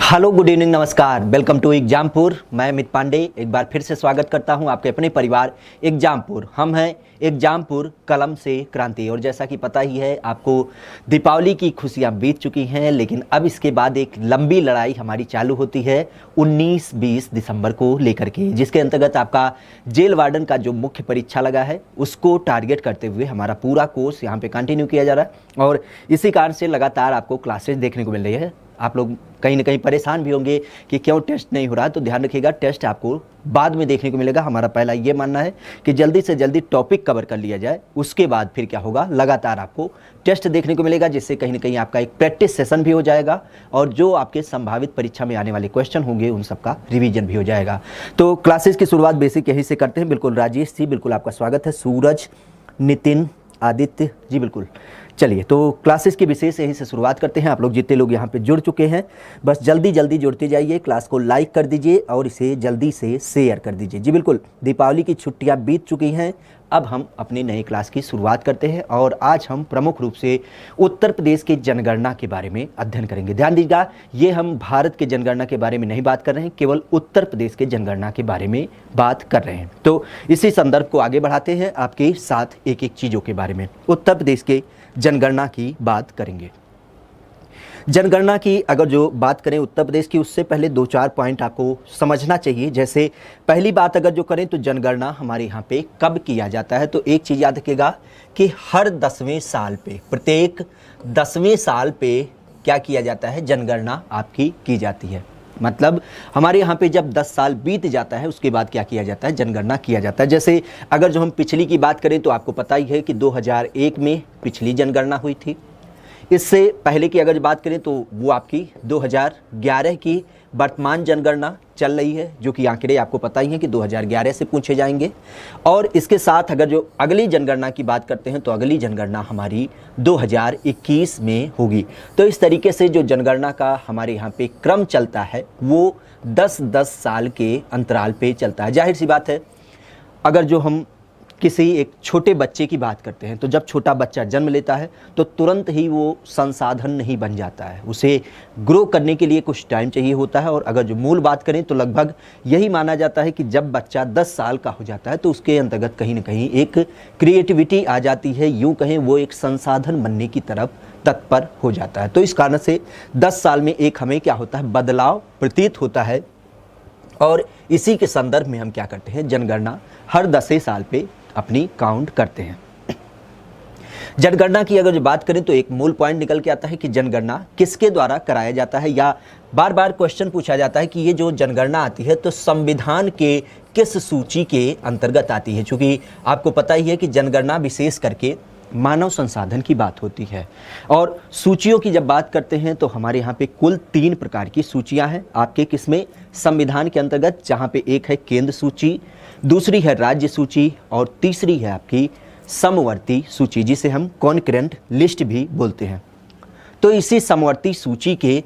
Hello, good evening, नमस्कार। Welcome to Exampur. मैं अमित पांडे एक बार फिर से स्वागत करता हूं आपके अपने परिवार एग्जामपुर। हम हैं एग्जामपुर, कलम से क्रांति। और जैसा कि पता ही है आपको, दीपावली की खुशियां बीत चुकी हैं, लेकिन अब इसके बाद एक लंबी लड़ाई हमारी चालू होती है 19-20 दिसंबर को लेकर के, जिसके अंतर्गत आपका जेल वार्डन का जो मुख्य परीक्षा लगा है उसको टारगेट करते हुए हमारा पूरा कोर्स यहाँ पे कंटिन्यू किया जा रहा है। और इसी कारण से लगातार आपको क्लासेस देखने को मिल रही है। आप लोग कहीं ना कहीं परेशान भी होंगे कि क्यों टेस्ट नहीं हो रहा, तो ध्यान रखिएगा, टेस्ट आपको बाद में देखने को मिलेगा। हमारा पहला ये मानना है कि जल्दी से जल्दी टॉपिक कवर कर लिया जाए, उसके बाद फिर क्या होगा, लगातार आपको टेस्ट देखने को मिलेगा, जिससे कहीं ना कहीं आपका एक प्रैक्टिस सेशन भी हो जाएगा और जो आपके संभावित परीक्षा में आने वाले क्वेश्चन होंगे उन सबका रिवीजन भी हो जाएगा। तो क्लासेस की शुरुआत बेसिक यहीं से करते हैं। बिल्कुल राजेश जी, बिल्कुल आपका स्वागत है। सूरज, नितिन, आदित्य जी, बिल्कुल। चलिए, तो क्लासेस की विशेष यहीं से शुरुआत करते हैं। आप लोग जितने लोग यहाँ पे जुड़ चुके हैं, बस जल्दी जल्दी जुड़ते जाइए, क्लास को लाइक कर दीजिए और इसे जल्दी से शेयर कर दीजिए। जी बिल्कुल, दीपावली की छुट्टियाँ बीत चुकी हैं, अब हम अपनी नई क्लास की शुरुआत करते हैं और आज हम प्रमुख रूप से उत्तर प्रदेश की जनगणना के बारे में अध्ययन करेंगे। ध्यान दीजिएगा, ये हम भारत के जनगणना के बारे में नहीं बात कर रहे हैं, केवल उत्तर प्रदेश के जनगणना के बारे में बात कर रहे हैं। तो इसी संदर्भ को आगे बढ़ाते हैं, आपके साथ एक एक चीज़ों के बारे में उत्तर प्रदेश के जनगणना की बात करेंगे। जनगणना की अगर जो बात करें उत्तर प्रदेश की, उससे पहले 2-4 पॉइंट आपको समझना चाहिए। जैसे पहली बात अगर जो करें तो जनगणना हमारे यहाँ पे कब किया जाता है, तो एक चीज़ याद रखिएगा कि हर 10वें साल पे, प्रत्येक 10वें साल पे क्या किया जाता है, जनगणना आपकी की जाती है। मतलब हमारे यहाँ पे जब 10 साल बीत जाता है उसके बाद क्या किया जाता है, जनगणना किया जाता है। जैसे अगर जो हम पिछली की बात करें तो आपको पता ही है कि 2001 में पिछली जनगणना हुई थी। इससे पहले की अगर बात करें तो वो आपकी 2011 की वर्तमान जनगणना चल रही है, जो कि आंकड़े आपको पता ही हैं कि 2011 से पूछे जाएंगे। और इसके साथ अगर जो अगली जनगणना की बात करते हैं तो अगली जनगणना हमारी 2021 में होगी। तो इस तरीके से जो जनगणना का हमारे यहाँ पे क्रम चलता है वो 10-10 साल के अंतराल पे चलता है। जाहिर सी बात है, अगर जो हम किसी एक छोटे बच्चे की बात करते हैं तो जब छोटा बच्चा जन्म लेता है तो तुरंत ही वो संसाधन नहीं बन जाता है, उसे ग्रो करने के लिए कुछ टाइम चाहिए होता है। और अगर जो मूल बात करें तो लगभग यही माना जाता है कि जब बच्चा 10 साल का हो जाता है तो उसके अंतर्गत कहीं ना कहीं एक क्रिएटिविटी आ जाती है, यूँ कहें वो एक संसाधन बनने की तरफ तत्पर हो जाता है। तो इस कारण से 10 साल में एक हमें क्या होता है, बदलाव प्रतीत होता है। और इसी के संदर्भ में हम क्या करते हैं, जनगणना हर 10 साल पे अपनी काउंट करते हैं। जनगणना की अगर जो बात करें तो एक मूल पॉइंट निकल के आता है कि जनगणना किसके द्वारा कराया जाता है, या बार बार क्वेश्चन पूछा जाता है कि ये जो जनगणना आती है तो संविधान के किस सूची के अंतर्गत आती है। क्योंकि आपको पता ही है कि जनगणना विशेष करके मानव संसाधन की बात होती है। और सूचियों की जब बात करते हैं तो हमारे यहाँ पे कुल 3 प्रकार की सूचियाँ हैं आपके किसमें, संविधान के अंतर्गत, जहाँ पे एक है केंद्र सूची, दूसरी है राज्य सूची और तीसरी है आपकी समवर्ती सूची, जिसे हम कॉन्करेंट लिस्ट भी बोलते हैं। तो इसी समवर्ती सूची के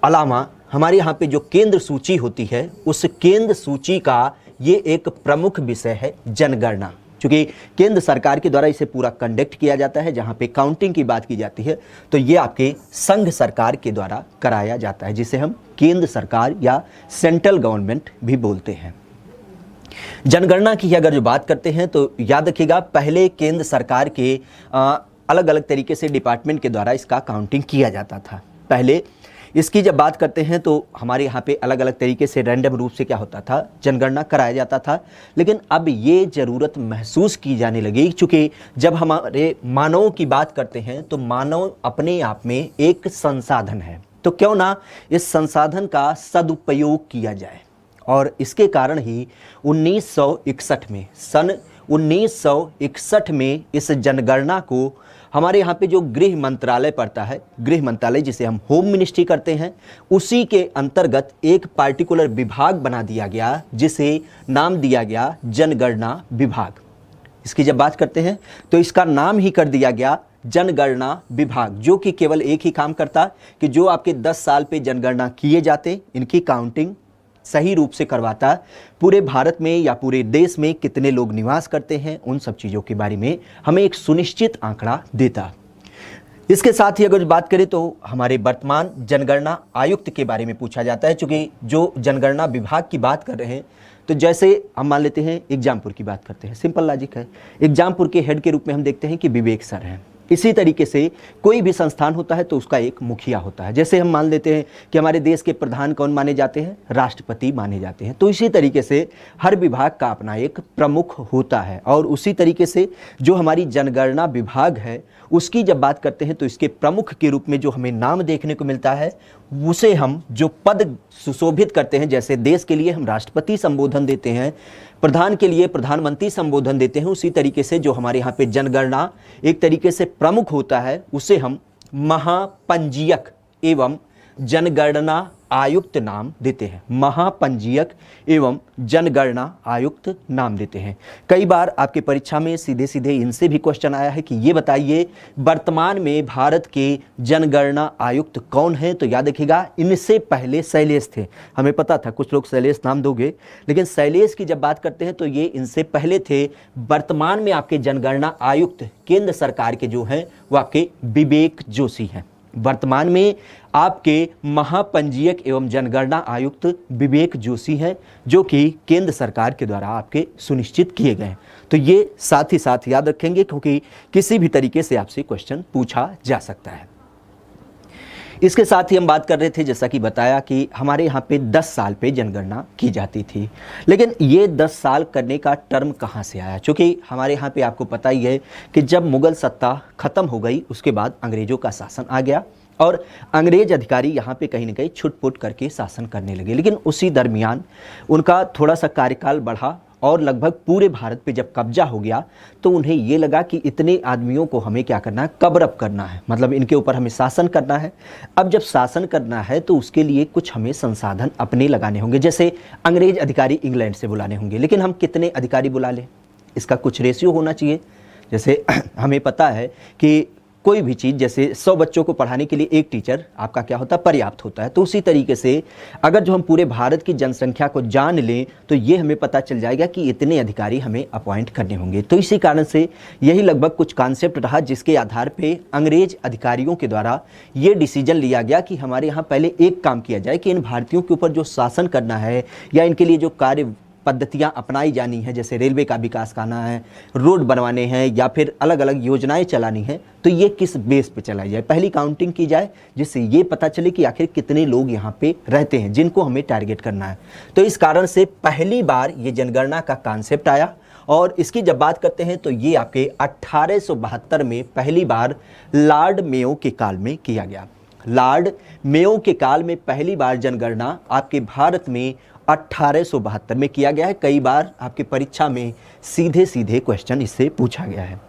अलावा हमारे यहाँ पे जो केंद्र सूची होती है, उस केंद्र सूची का ये एक प्रमुख विषय है जनगणना, क्योंकि केंद्र सरकार के द्वारा इसे पूरा कंडक्ट किया जाता है। जहाँ पे काउंटिंग की बात की जाती है तो ये आपके संघ सरकार के द्वारा कराया जाता है, जिसे हम केंद्र सरकार या सेंट्रल गवर्नमेंट भी बोलते हैं। जनगणना की अगर जो बात करते हैं तो याद रखिएगा, पहले केंद्र सरकार के अलग अलग तरीके से डिपार्टमेंट के द्वारा इसका काउंटिंग किया जाता था। पहले इसकी जब बात करते हैं तो हमारे यहाँ पे अलग अलग तरीके से रैंडम रूप से क्या होता था, जनगणना कराया जाता था। लेकिन अब ये ज़रूरत महसूस की जाने लगी, क्योंकि जब हमारे मानवों की बात करते हैं तो मानव अपने आप में एक संसाधन है, तो क्यों ना इस संसाधन का सदुपयोग किया जाए। और इसके कारण ही 1961 में, सन 1961 में इस जनगणना को हमारे यहाँ पे जो गृह मंत्रालय पड़ता है, गृह मंत्रालय जिसे हम होम मिनिस्ट्री करते हैं, उसी के अंतर्गत एक पार्टिकुलर विभाग बना दिया गया, जिसे नाम दिया गया जनगणना विभाग। इसकी जब बात करते हैं तो इसका नाम ही कर दिया गया जनगणना विभाग, जो कि केवल एक ही काम करता कि जो आपके 10 साल पे जनगणना किए जाते, इनकी काउंटिंग सही रूप से करवाता, पूरे भारत में या पूरे देश में कितने लोग निवास करते हैं, उन सब चीज़ों के बारे में हमें एक सुनिश्चित आंकड़ा देता। इसके साथ ही अगर बात करें तो हमारे वर्तमान जनगणना आयुक्त के बारे में पूछा जाता है, क्योंकि जो जनगणना विभाग की बात कर रहे हैं तो जैसे हम मान लेते हैं एग्जामपुर की बात करते हैं, सिंपल लॉजिक है, एग्जामपुर के हेड के रूप में हम देखते हैं कि विवेक सर हैं। इसी तरीके से कोई भी संस्थान होता है तो उसका एक मुखिया होता है। जैसे हम मान लेते हैं कि हमारे देश के प्रधान कौन माने जाते हैं, राष्ट्रपति माने जाते हैं। तो इसी तरीके से हर विभाग का अपना एक प्रमुख होता है, और उसी तरीके से जो हमारी जनगणना विभाग है उसकी जब बात करते हैं तो इसके प्रमुख के रूप में जो हमें नाम देखने को मिलता है उसे हम जो पद सुशोभित करते हैं, जैसे देश के लिए हम राष्ट्रपति संबोधन देते हैं, प्रधान के लिए प्रधानमंत्री संबोधन देते हैं, उसी तरीके से जो हमारे यहाँ पे जनगणना एक तरीके से प्रमुख होता है उसे हम महापंजीयक एवं जनगणना आयुक्त नाम देते हैं। महापंजीयक एवं जनगणना आयुक्त नाम देते हैं। कई बार आपके परीक्षा में सीधे सीधे इनसे भी क्वेश्चन आया है कि ये बताइए वर्तमान में भारत के जनगणना आयुक्त कौन है। तो याद रखिएगा, इनसे पहले शैलेश थे। हमें पता था कुछ लोग शैलेश नाम दोगे, लेकिन शैलेश की जब बात करते हैं तो ये इनसे पहले थे। वर्तमान में आपके जनगणना आयुक्त केंद्र सरकार के जो हैं वो आपके विवेक जोशी हैं। वर्तमान में आपके महापंजीयक एवं जनगणना आयुक्त विवेक जोशी हैं, जो कि केंद्र सरकार के द्वारा आपके सुनिश्चित किए गए हैं। तो ये साथ ही साथ याद रखेंगे, क्योंकि किसी भी तरीके से आपसे क्वेश्चन पूछा जा सकता है। इसके साथ ही हम बात कर रहे थे, जैसा कि बताया कि हमारे यहाँ पे 10 साल पे जनगणना की जाती थी, लेकिन ये 10 साल करने का टर्म कहाँ से आया? क्योंकि हमारे यहाँ पे आपको पता ही है कि जब मुगल सत्ता खत्म हो गई उसके बाद अंग्रेजों का शासन आ गया और अंग्रेज अधिकारी यहाँ पे कहीं ना कहीं छुटपुट करके शासन करने लगे। लेकिन उसी दरमियान उनका थोड़ा सा कार्यकाल बढ़ा और लगभग पूरे भारत पे जब कब्जा हो गया तो उन्हें ये लगा कि इतने आदमियों को हमें क्या करना है, कवर अप करना है, मतलब इनके ऊपर हमें शासन करना है। अब जब शासन करना है तो उसके लिए कुछ हमें संसाधन अपने लगाने होंगे। जैसे अंग्रेज अधिकारी इंग्लैंड से बुलाने होंगे, लेकिन हम कितने अधिकारी बुला लें, इसका कुछ रेशियो होना चाहिए। जैसे हमें पता है कि कोई भी चीज़, जैसे 100 बच्चों को पढ़ाने के लिए एक टीचर आपका क्या होता है, पर्याप्त होता है। तो उसी तरीके से अगर जो हम पूरे भारत की जनसंख्या को जान लें तो ये हमें पता चल जाएगा कि इतने अधिकारी हमें अपॉइंट करने होंगे। तो इसी कारण से यही लगभग कुछ कॉन्सेप्ट रहा जिसके आधार पे अंग्रेज अधिकारियों के द्वारा ये डिसीजन लिया गया कि हमारे यहाँ पहले एक काम किया जाए कि इन भारतीयों के ऊपर जो शासन करना है या इनके लिए जो कार्य पद्धतियां अपनाई जानी है, जैसे रेलवे का विकास करना है, रोड बनवाने हैं या फिर अलग अलग योजनाएं चलानी है, तो ये किस बेस पे चलाई जाए, पहली काउंटिंग की जाए जिससे ये पता चले कि आखिर कितने लोग यहाँ पे रहते हैं जिनको हमें टारगेट करना है। तो इस कारण से पहली बार ये जनगणना का कॉन्सेप्ट आया और इसकी जब बात करते हैं तो ये आपके 1872 में पहली बार लॉर्ड मेयो के काल में किया गया। लॉर्ड मेयो के काल में पहली बार जनगणना आपके भारत में 1872 में किया गया है। कई बार आपकी परीक्षा में सीधे सीधे क्वेश्चन इससे पूछा गया है।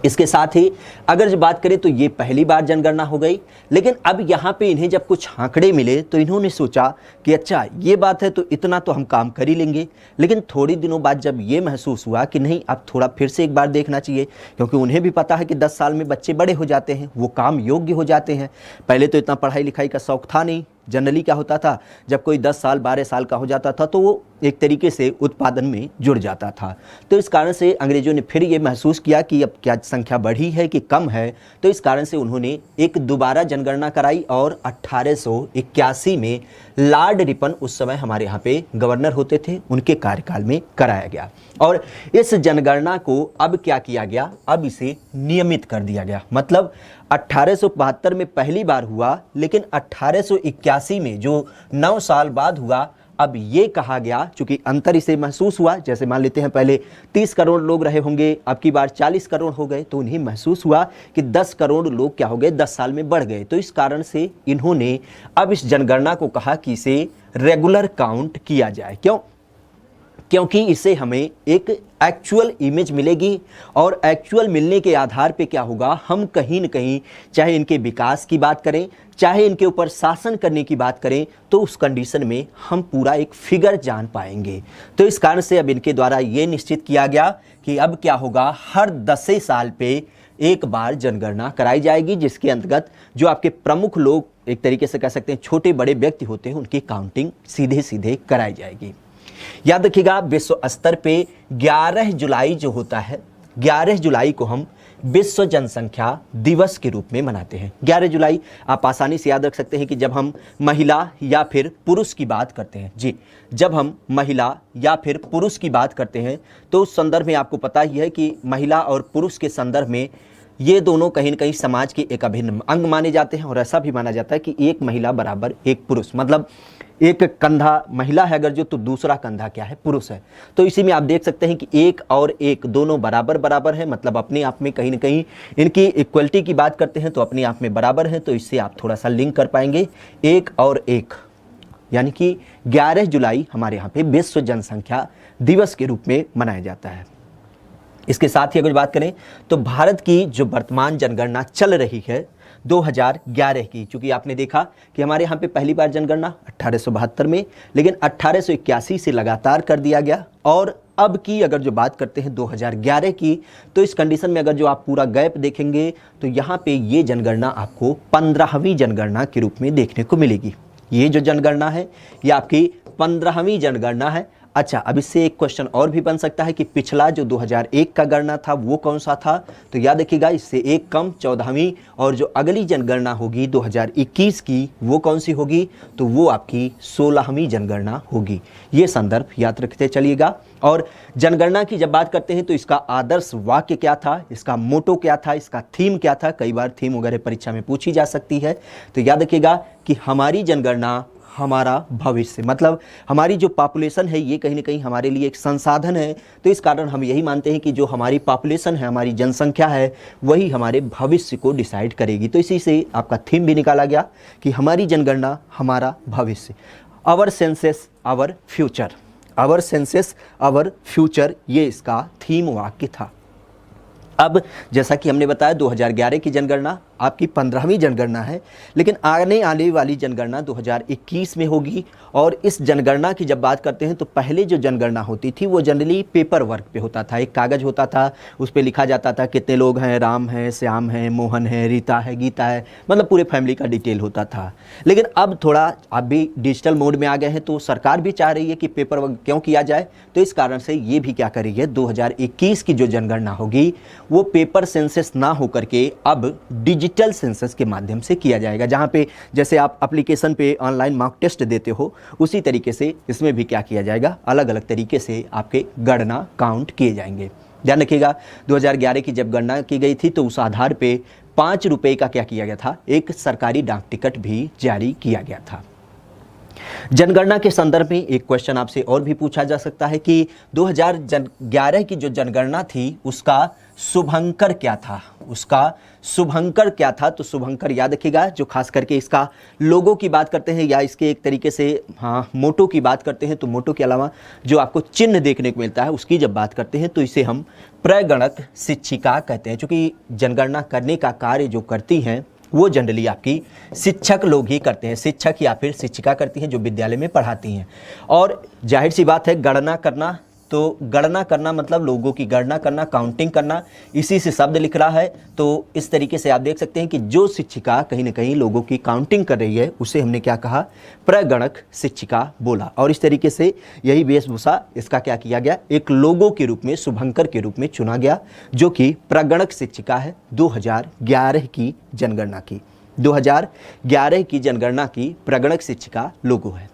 इसके साथ ही अगर जो बात करें तो ये पहली बार जनगणना हो गई, लेकिन अब यहाँ पे इन्हें जब कुछ आंकड़े मिले तो इन्होंने सोचा कि अच्छा ये बात है तो इतना तो हम काम कर ही लेंगे। लेकिन थोड़ी दिनों बाद जब ये महसूस हुआ कि नहीं, अब थोड़ा फिर से एक बार देखना चाहिए, क्योंकि उन्हें भी पता है कि 10 साल में बच्चे बड़े हो जाते हैं, वो काम योग्य हो जाते हैं। पहले तो इतना पढ़ाई लिखाई का शौक था नहीं। जनरली क्या होता था, जब कोई 10 साल 12 साल का हो जाता था तो वो एक तरीके से उत्पादन में जुड़ जाता था। तो इस कारण से अंग्रेजों ने फिर ये महसूस किया कि अब क्या संख्या बढ़ी है कि कम है, तो इस कारण से उन्होंने एक दोबारा जनगणना कराई और 1881 में लॉर्ड रिपन, उस समय हमारे यहाँ पे गवर्नर होते थे, उनके कार्यकाल में कराया गया। और इस जनगणना को अब क्या किया गया, अब इसे नियमित कर दिया गया। मतलब 1872 में पहली बार हुआ, लेकिन 1881 में जो 9 साल बाद हुआ, अब ये कहा गया, चूंकि अंतर इसे महसूस हुआ, जैसे मान लेते हैं पहले 30 करोड़ लोग रहे होंगे, अब की बार 40 करोड़ हो गए, तो उन्हें महसूस हुआ कि 10 करोड़ लोग क्या हो गए, 10 साल में बढ़ गए। तो इस कारण से इन्होंने अब इस जनगणना को कहा कि इसे रेगुलर काउंट किया जाए। क्यों? क्योंकि इससे हमें एक एक्चुअल इमेज मिलेगी और एक्चुअल मिलने के आधार पे क्या होगा, हम कहीं न कहीं चाहे इनके विकास की बात करें, चाहे इनके ऊपर शासन करने की बात करें, तो उस कंडीशन में हम पूरा एक फिगर जान पाएंगे। तो इस कारण से अब इनके द्वारा ये निश्चित किया गया कि अब क्या होगा, हर 10 साल पे एक बार जनगणना कराई जाएगी, जिसके अंतर्गत जो आपके प्रमुख लोग, एक तरीके से कह सकते हैं छोटे बड़े व्यक्ति होते हैं, उनकी काउंटिंग सीधे सीधे कराई जाएगी। याद रखिएगा, विश्व स्तर पे 11 जुलाई जो होता है, 11 जुलाई को हम विश्व जनसंख्या दिवस के रूप में मनाते हैं। 11 जुलाई आप आसानी से याद रख सकते हैं कि जब हम महिला या फिर पुरुष की बात करते हैं, जी जब हम महिला या फिर पुरुष की बात करते हैं तो उस संदर्भ में आपको पता ही है कि महिला और पुरुष के संदर्भ में ये दोनों कहीं न कहीं समाज के एक अभिन्न अंग माने जाते हैं। और ऐसा भी माना जाता है कि एक महिला बराबर एक पुरुष, मतलब एक कंधा महिला है अगर जो, तो दूसरा कंधा क्या है, पुरुष है। तो इसी में आप देख सकते हैं कि एक और एक दोनों बराबर बराबर है, मतलब अपने आप में कहीं न कहीं इनकी इक्वलिटी की बात करते हैं तो अपने आप में बराबर है। तो इससे आप थोड़ा सा लिंक कर पाएंगे, एक और एक, यानी कि 11 जुलाई हमारे यहाँ पे विश्व जनसंख्या दिवस के रूप में मनाया जाता है। इसके साथ ही अगर बात करें तो भारत की जो वर्तमान जनगणना चल रही है 2011 की, चूंकि आपने देखा कि हमारे यहाँ पे पहली बार जनगणना 1872 में, लेकिन 1881 से लगातार कर दिया गया। और अब की अगर जो बात करते हैं 2011 की, तो इस कंडीशन में अगर जो आप पूरा गैप देखेंगे तो यहाँ पे ये जनगणना आपको 15वीं जनगणना के रूप में देखने को मिलेगी। ये जो जनगणना है ये आपकी 15वीं जनगणना है। अच्छा, अब इससे एक क्वेश्चन और भी बन सकता है कि पिछला जो 2001 का गणना था वो कौन सा था, तो याद रखिएगा इससे एक कम 14वीं, और जो अगली जनगणना होगी 2021 की वो कौन सी होगी, तो वो आपकी 16वीं जनगणना होगी। ये संदर्भ याद रखते चलिएगा। और जनगणना की जब बात करते हैं तो इसका आदर्श वाक्य क्या था, इसका मोटो क्या था, इसका थीम क्या था, कई बार थीम वगैरह परीक्षा में पूछी जा सकती है। तो याद रखिएगा कि हमारी जनगणना हमारा भविष्य, मतलब हमारी जो पॉपुलेशन है ये कहीं ना कहीं हमारे लिए एक संसाधन है। तो इस कारण हम यही मानते हैं कि जो हमारी पॉपुलेशन है, हमारी जनसंख्या है, वही हमारे भविष्य को डिसाइड करेगी। तो इसी से आपका थीम भी निकाला गया कि हमारी जनगणना हमारा भविष्य, our census our future, our census our future, ये इसका थीम वाक्य था। अब जैसा कि हमने बताया 2011 की जनगणना आपकी 15वीं जनगणना है, लेकिन आने वाली जनगणना 2021 में होगी। और इस जनगणना की जब बात करते हैं तो पहले जो जनगणना होती थी वो जनरली पेपर वर्क पे होता था, एक कागज़ होता था, उस पर लिखा जाता था कितने लोग हैं, राम है, श्याम है, मोहन है, रीता है, गीता है, मतलब पूरे फैमिली का डिटेल होता था। लेकिन अब थोड़ा अब भी डिजिटल मोड में आ गए हैं, तो सरकार भी चाह रही है कि पेपर वर्क क्यों किया जाए, तो इस कारण से ये भी क्या कर रही है, 2021 की जो जनगणना होगी वो पेपर सेंसस ना होकर के अब डिजिटल सेंसस के माध्यम से किया जाएगा, जहां पे जैसे आप एप्लीकेशन पे ऑनलाइन मॉक टेस्ट देते हो उसी तरीके से इसमें भी क्या किया जाएगा, अलग अलग तरीके से आपके गणना काउंट किए जाएंगे। ध्यान रखिएगा 2011 की जब गणना की गई थी तो उस आधार पे 5 रुपये का क्या किया गया था, एक सरकारी डाक टिकट भी जारी किया गया था। जनगणना के संदर्भ में एक क्वेश्चन आपसे और भी पूछा जा सकता है कि 2011 की जो जनगणना थी उसका शुभंकर क्या था, उसका शुभंकर क्या था। तो शुभंकर याद रखिएगा, जो खास करके इसका लोगो की बात करते हैं या इसके एक तरीके से मोटो की बात करते हैं, तो मोटो के अलावा जो आपको चिन्ह देखने को मिलता है उसकी जब बात करते हैं तो इसे हम प्रगणक शिक्षिका कहते हैं। चूँकि जनगणना करने का कार्य जो करती हैं वो जनरली आपकी शिक्षक लोग ही करते हैं, शिक्षक या फिर शिक्षिका करती हैं जो विद्यालय में पढ़ाती हैं। और जाहिर सी बात है गणना करना, तो गणना करना मतलब लोगों की गणना करना, काउंटिंग करना, इसी से शब्द लिख रहा है। तो इस तरीके से आप देख सकते हैं कि जो शिक्षिका कहीं ना कहीं लोगों की काउंटिंग कर रही है उसे हमने क्या कहा, प्रगणक शिक्षिका बोला। और इस तरीके से यही वेशभूषा इसका क्या किया गया, एक लोगो के रूप में, शुभंकर के रूप में चुना गया, जो कि प्रगणक शिक्षिका है 2011 की जनगणना की, 2011 की जनगणना की प्रगणक शिक्षिका लोगो है।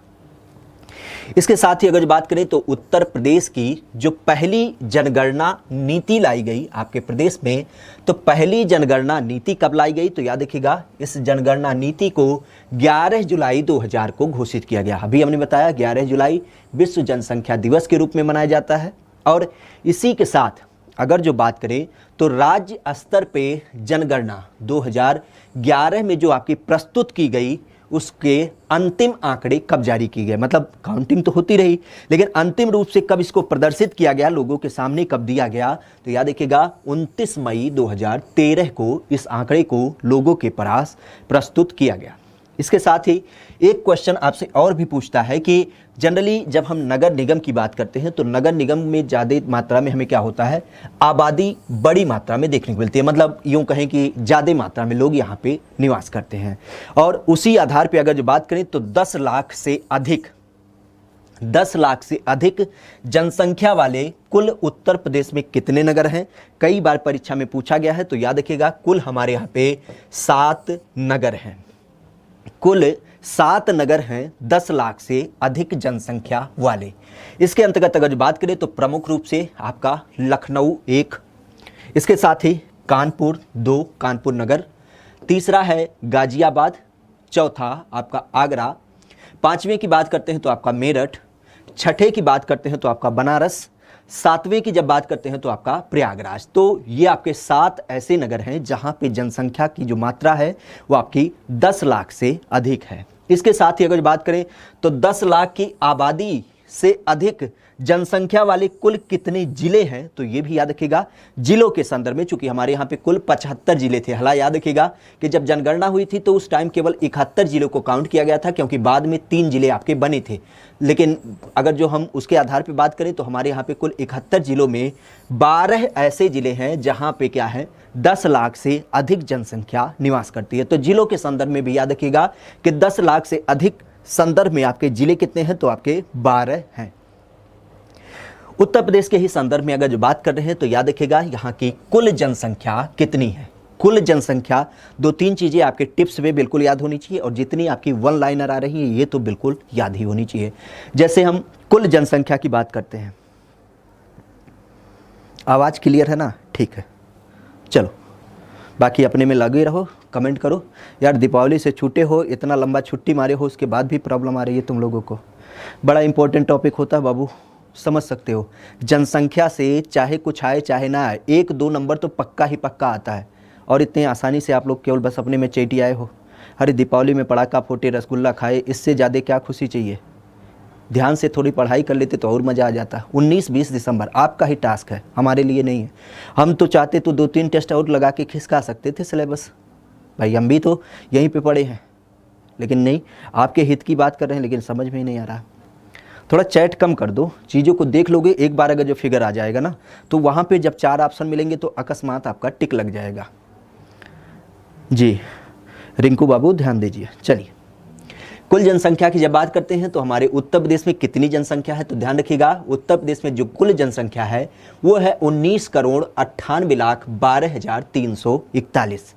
इसके साथ ही अगर बात करें तो उत्तर प्रदेश की जो पहली जनगणना नीति लाई गई आपके प्रदेश में, तो पहली जनगणना नीति कब लाई गई, तो याद रखिएगा इस जनगणना नीति को 11 जुलाई 2000 को घोषित किया गया। अभी हमने बताया 11 जुलाई विश्व जनसंख्या दिवस के रूप में मनाया जाता है। और इसी के साथ अगर जो बात करें तो राज्य स्तर पे जनगणना 2011 में जो आपकी प्रस्तुत की गई उसके अंतिम आंकड़े कब जारी किए गए, मतलब काउंटिंग तो होती रही लेकिन अंतिम रूप से कब इसको प्रदर्शित किया गया, लोगों के सामने कब दिया गया, तो याद रखिएगा 29 मई 2013 को इस आंकड़े को लोगों के पास प्रस्तुत किया गया। इसके साथ ही एक क्वेश्चन आपसे और भी पूछता है कि जनरली जब हम नगर निगम की बात करते हैं तो नगर निगम में ज़्यादा मात्रा में हमें क्या होता है, आबादी बड़ी मात्रा में देखने को मिलती है, मतलब यूँ कहें कि ज़्यादा मात्रा में लोग यहाँ पे निवास करते हैं। और उसी आधार पे अगर जो बात करें तो 10 लाख से अधिक 10 लाख से अधिक जनसंख्या वाले कुल उत्तर प्रदेश में कितने नगर हैं? कई बार परीक्षा में पूछा गया है, तो याद रखिएगा कुल हमारे यहाँ पे 7 नगर हैं। कुल 7 नगर हैं 10 लाख से अधिक जनसंख्या वाले। इसके अंतर्गत अगर बात करें तो प्रमुख रूप से आपका लखनऊ 1, इसके साथ ही कानपुर 2, कानपुर नगर, तीसरा है गाजियाबाद, चौथा आपका आगरा, पांचवें की बात करते हैं तो आपका मेरठ, छठे की बात करते हैं तो आपका बनारस, सातवें की जब बात करते हैं तो आपका प्रयागराज। तो ये आपके 7 ऐसे नगर हैं जहां पे जनसंख्या की जो मात्रा है वो आपकी 10 लाख से अधिक है। इसके साथ ही अगर बात करें तो 10 लाख की आबादी से अधिक जनसंख्या वाले कुल कितने जिले हैं, तो ये भी याद रखिएगा जिलों के संदर्भ में, चूंकि हमारे यहाँ पे कुल 75 जिले थे। हालांकि याद रखिएगा कि जब जनगणना हुई थी तो उस टाइम केवल 71 जिलों को काउंट किया गया था, क्योंकि बाद में 3 जिले आपके बने थे। लेकिन अगर जो हम उसके आधार पर बात करें तो हमारे यहाँ पे कुल 71 जिलों में 12 ऐसे जिले हैं जहाँ पे क्या है 10 लाख से अधिक जनसंख्या निवास करती है। तो जिलों के संदर्भ में भी याद रखिएगा कि 10 लाख से अधिक संदर्भ में आपके जिले कितने हैं, तो आपके 12 हैं। उत्तर प्रदेश के ही संदर्भ में अगर जो बात कर रहे हैं तो याद रखिएगा यहाँ की कुल जनसंख्या कितनी है। कुल जनसंख्या 2-3 चीजें आपके टिप्स में बिल्कुल याद होनी चाहिए, और जितनी आपकी वन लाइनर आ रही है ये तो बिल्कुल याद ही होनी चाहिए। जैसे हम कुल जनसंख्या की बात करते हैं, आवाज क्लियर है ना? ठीक है, चलो बाकी अपने में लगे रहो, कमेंट करो। यार दीपावली से छूटे हो, इतना लंबा छुट्टी मारे हो, उसके बाद भी प्रॉब्लम आ रही है तुम लोगों को। बड़ा इंपॉर्टेंट टॉपिक होता है बाबू, समझ सकते हो। जनसंख्या से चाहे कुछ आए चाहे ना आए, 1-2 नंबर तो पक्का ही पक्का आता है, और इतने आसानी से आप लोग केवल बस अपने में चेटी आए हो। अरे दीपावली में पटाखा फोटे, रसगुल्ला खाए, इससे ज़्यादा क्या खुशी चाहिए? ध्यान से थोड़ी पढ़ाई कर लेते तो और मज़ा आ जाता। 19-20 दिसंबर आपका ही टास्क है, हमारे लिए नहीं है। हम तो चाहते तो 2-3 टेस्ट और लगा के खिसका सकते थे सिलेबस, भाई हम भी तो यहीं पे पढ़े हैं, लेकिन नहीं, आपके हित की बात कर रहे हैं लेकिन समझ में ही नहीं आ रहा। थोड़ा चैट कम कर दो, चीज़ों को देख लोगे एक बार, अगर जो फिगर आ जाएगा ना तो वहाँ पे जब 4 ऑप्शन मिलेंगे तो अकस्मात आपका टिक लग जाएगा। जी रिंकू बाबू ध्यान दीजिए। चलिए कुल जनसंख्या की जब बात करते हैं तो हमारे उत्तर प्रदेश में कितनी जनसंख्या है, तो ध्यान रखिएगा उत्तर प्रदेश में जो कुल जनसंख्या है वो है 19,98,12,341।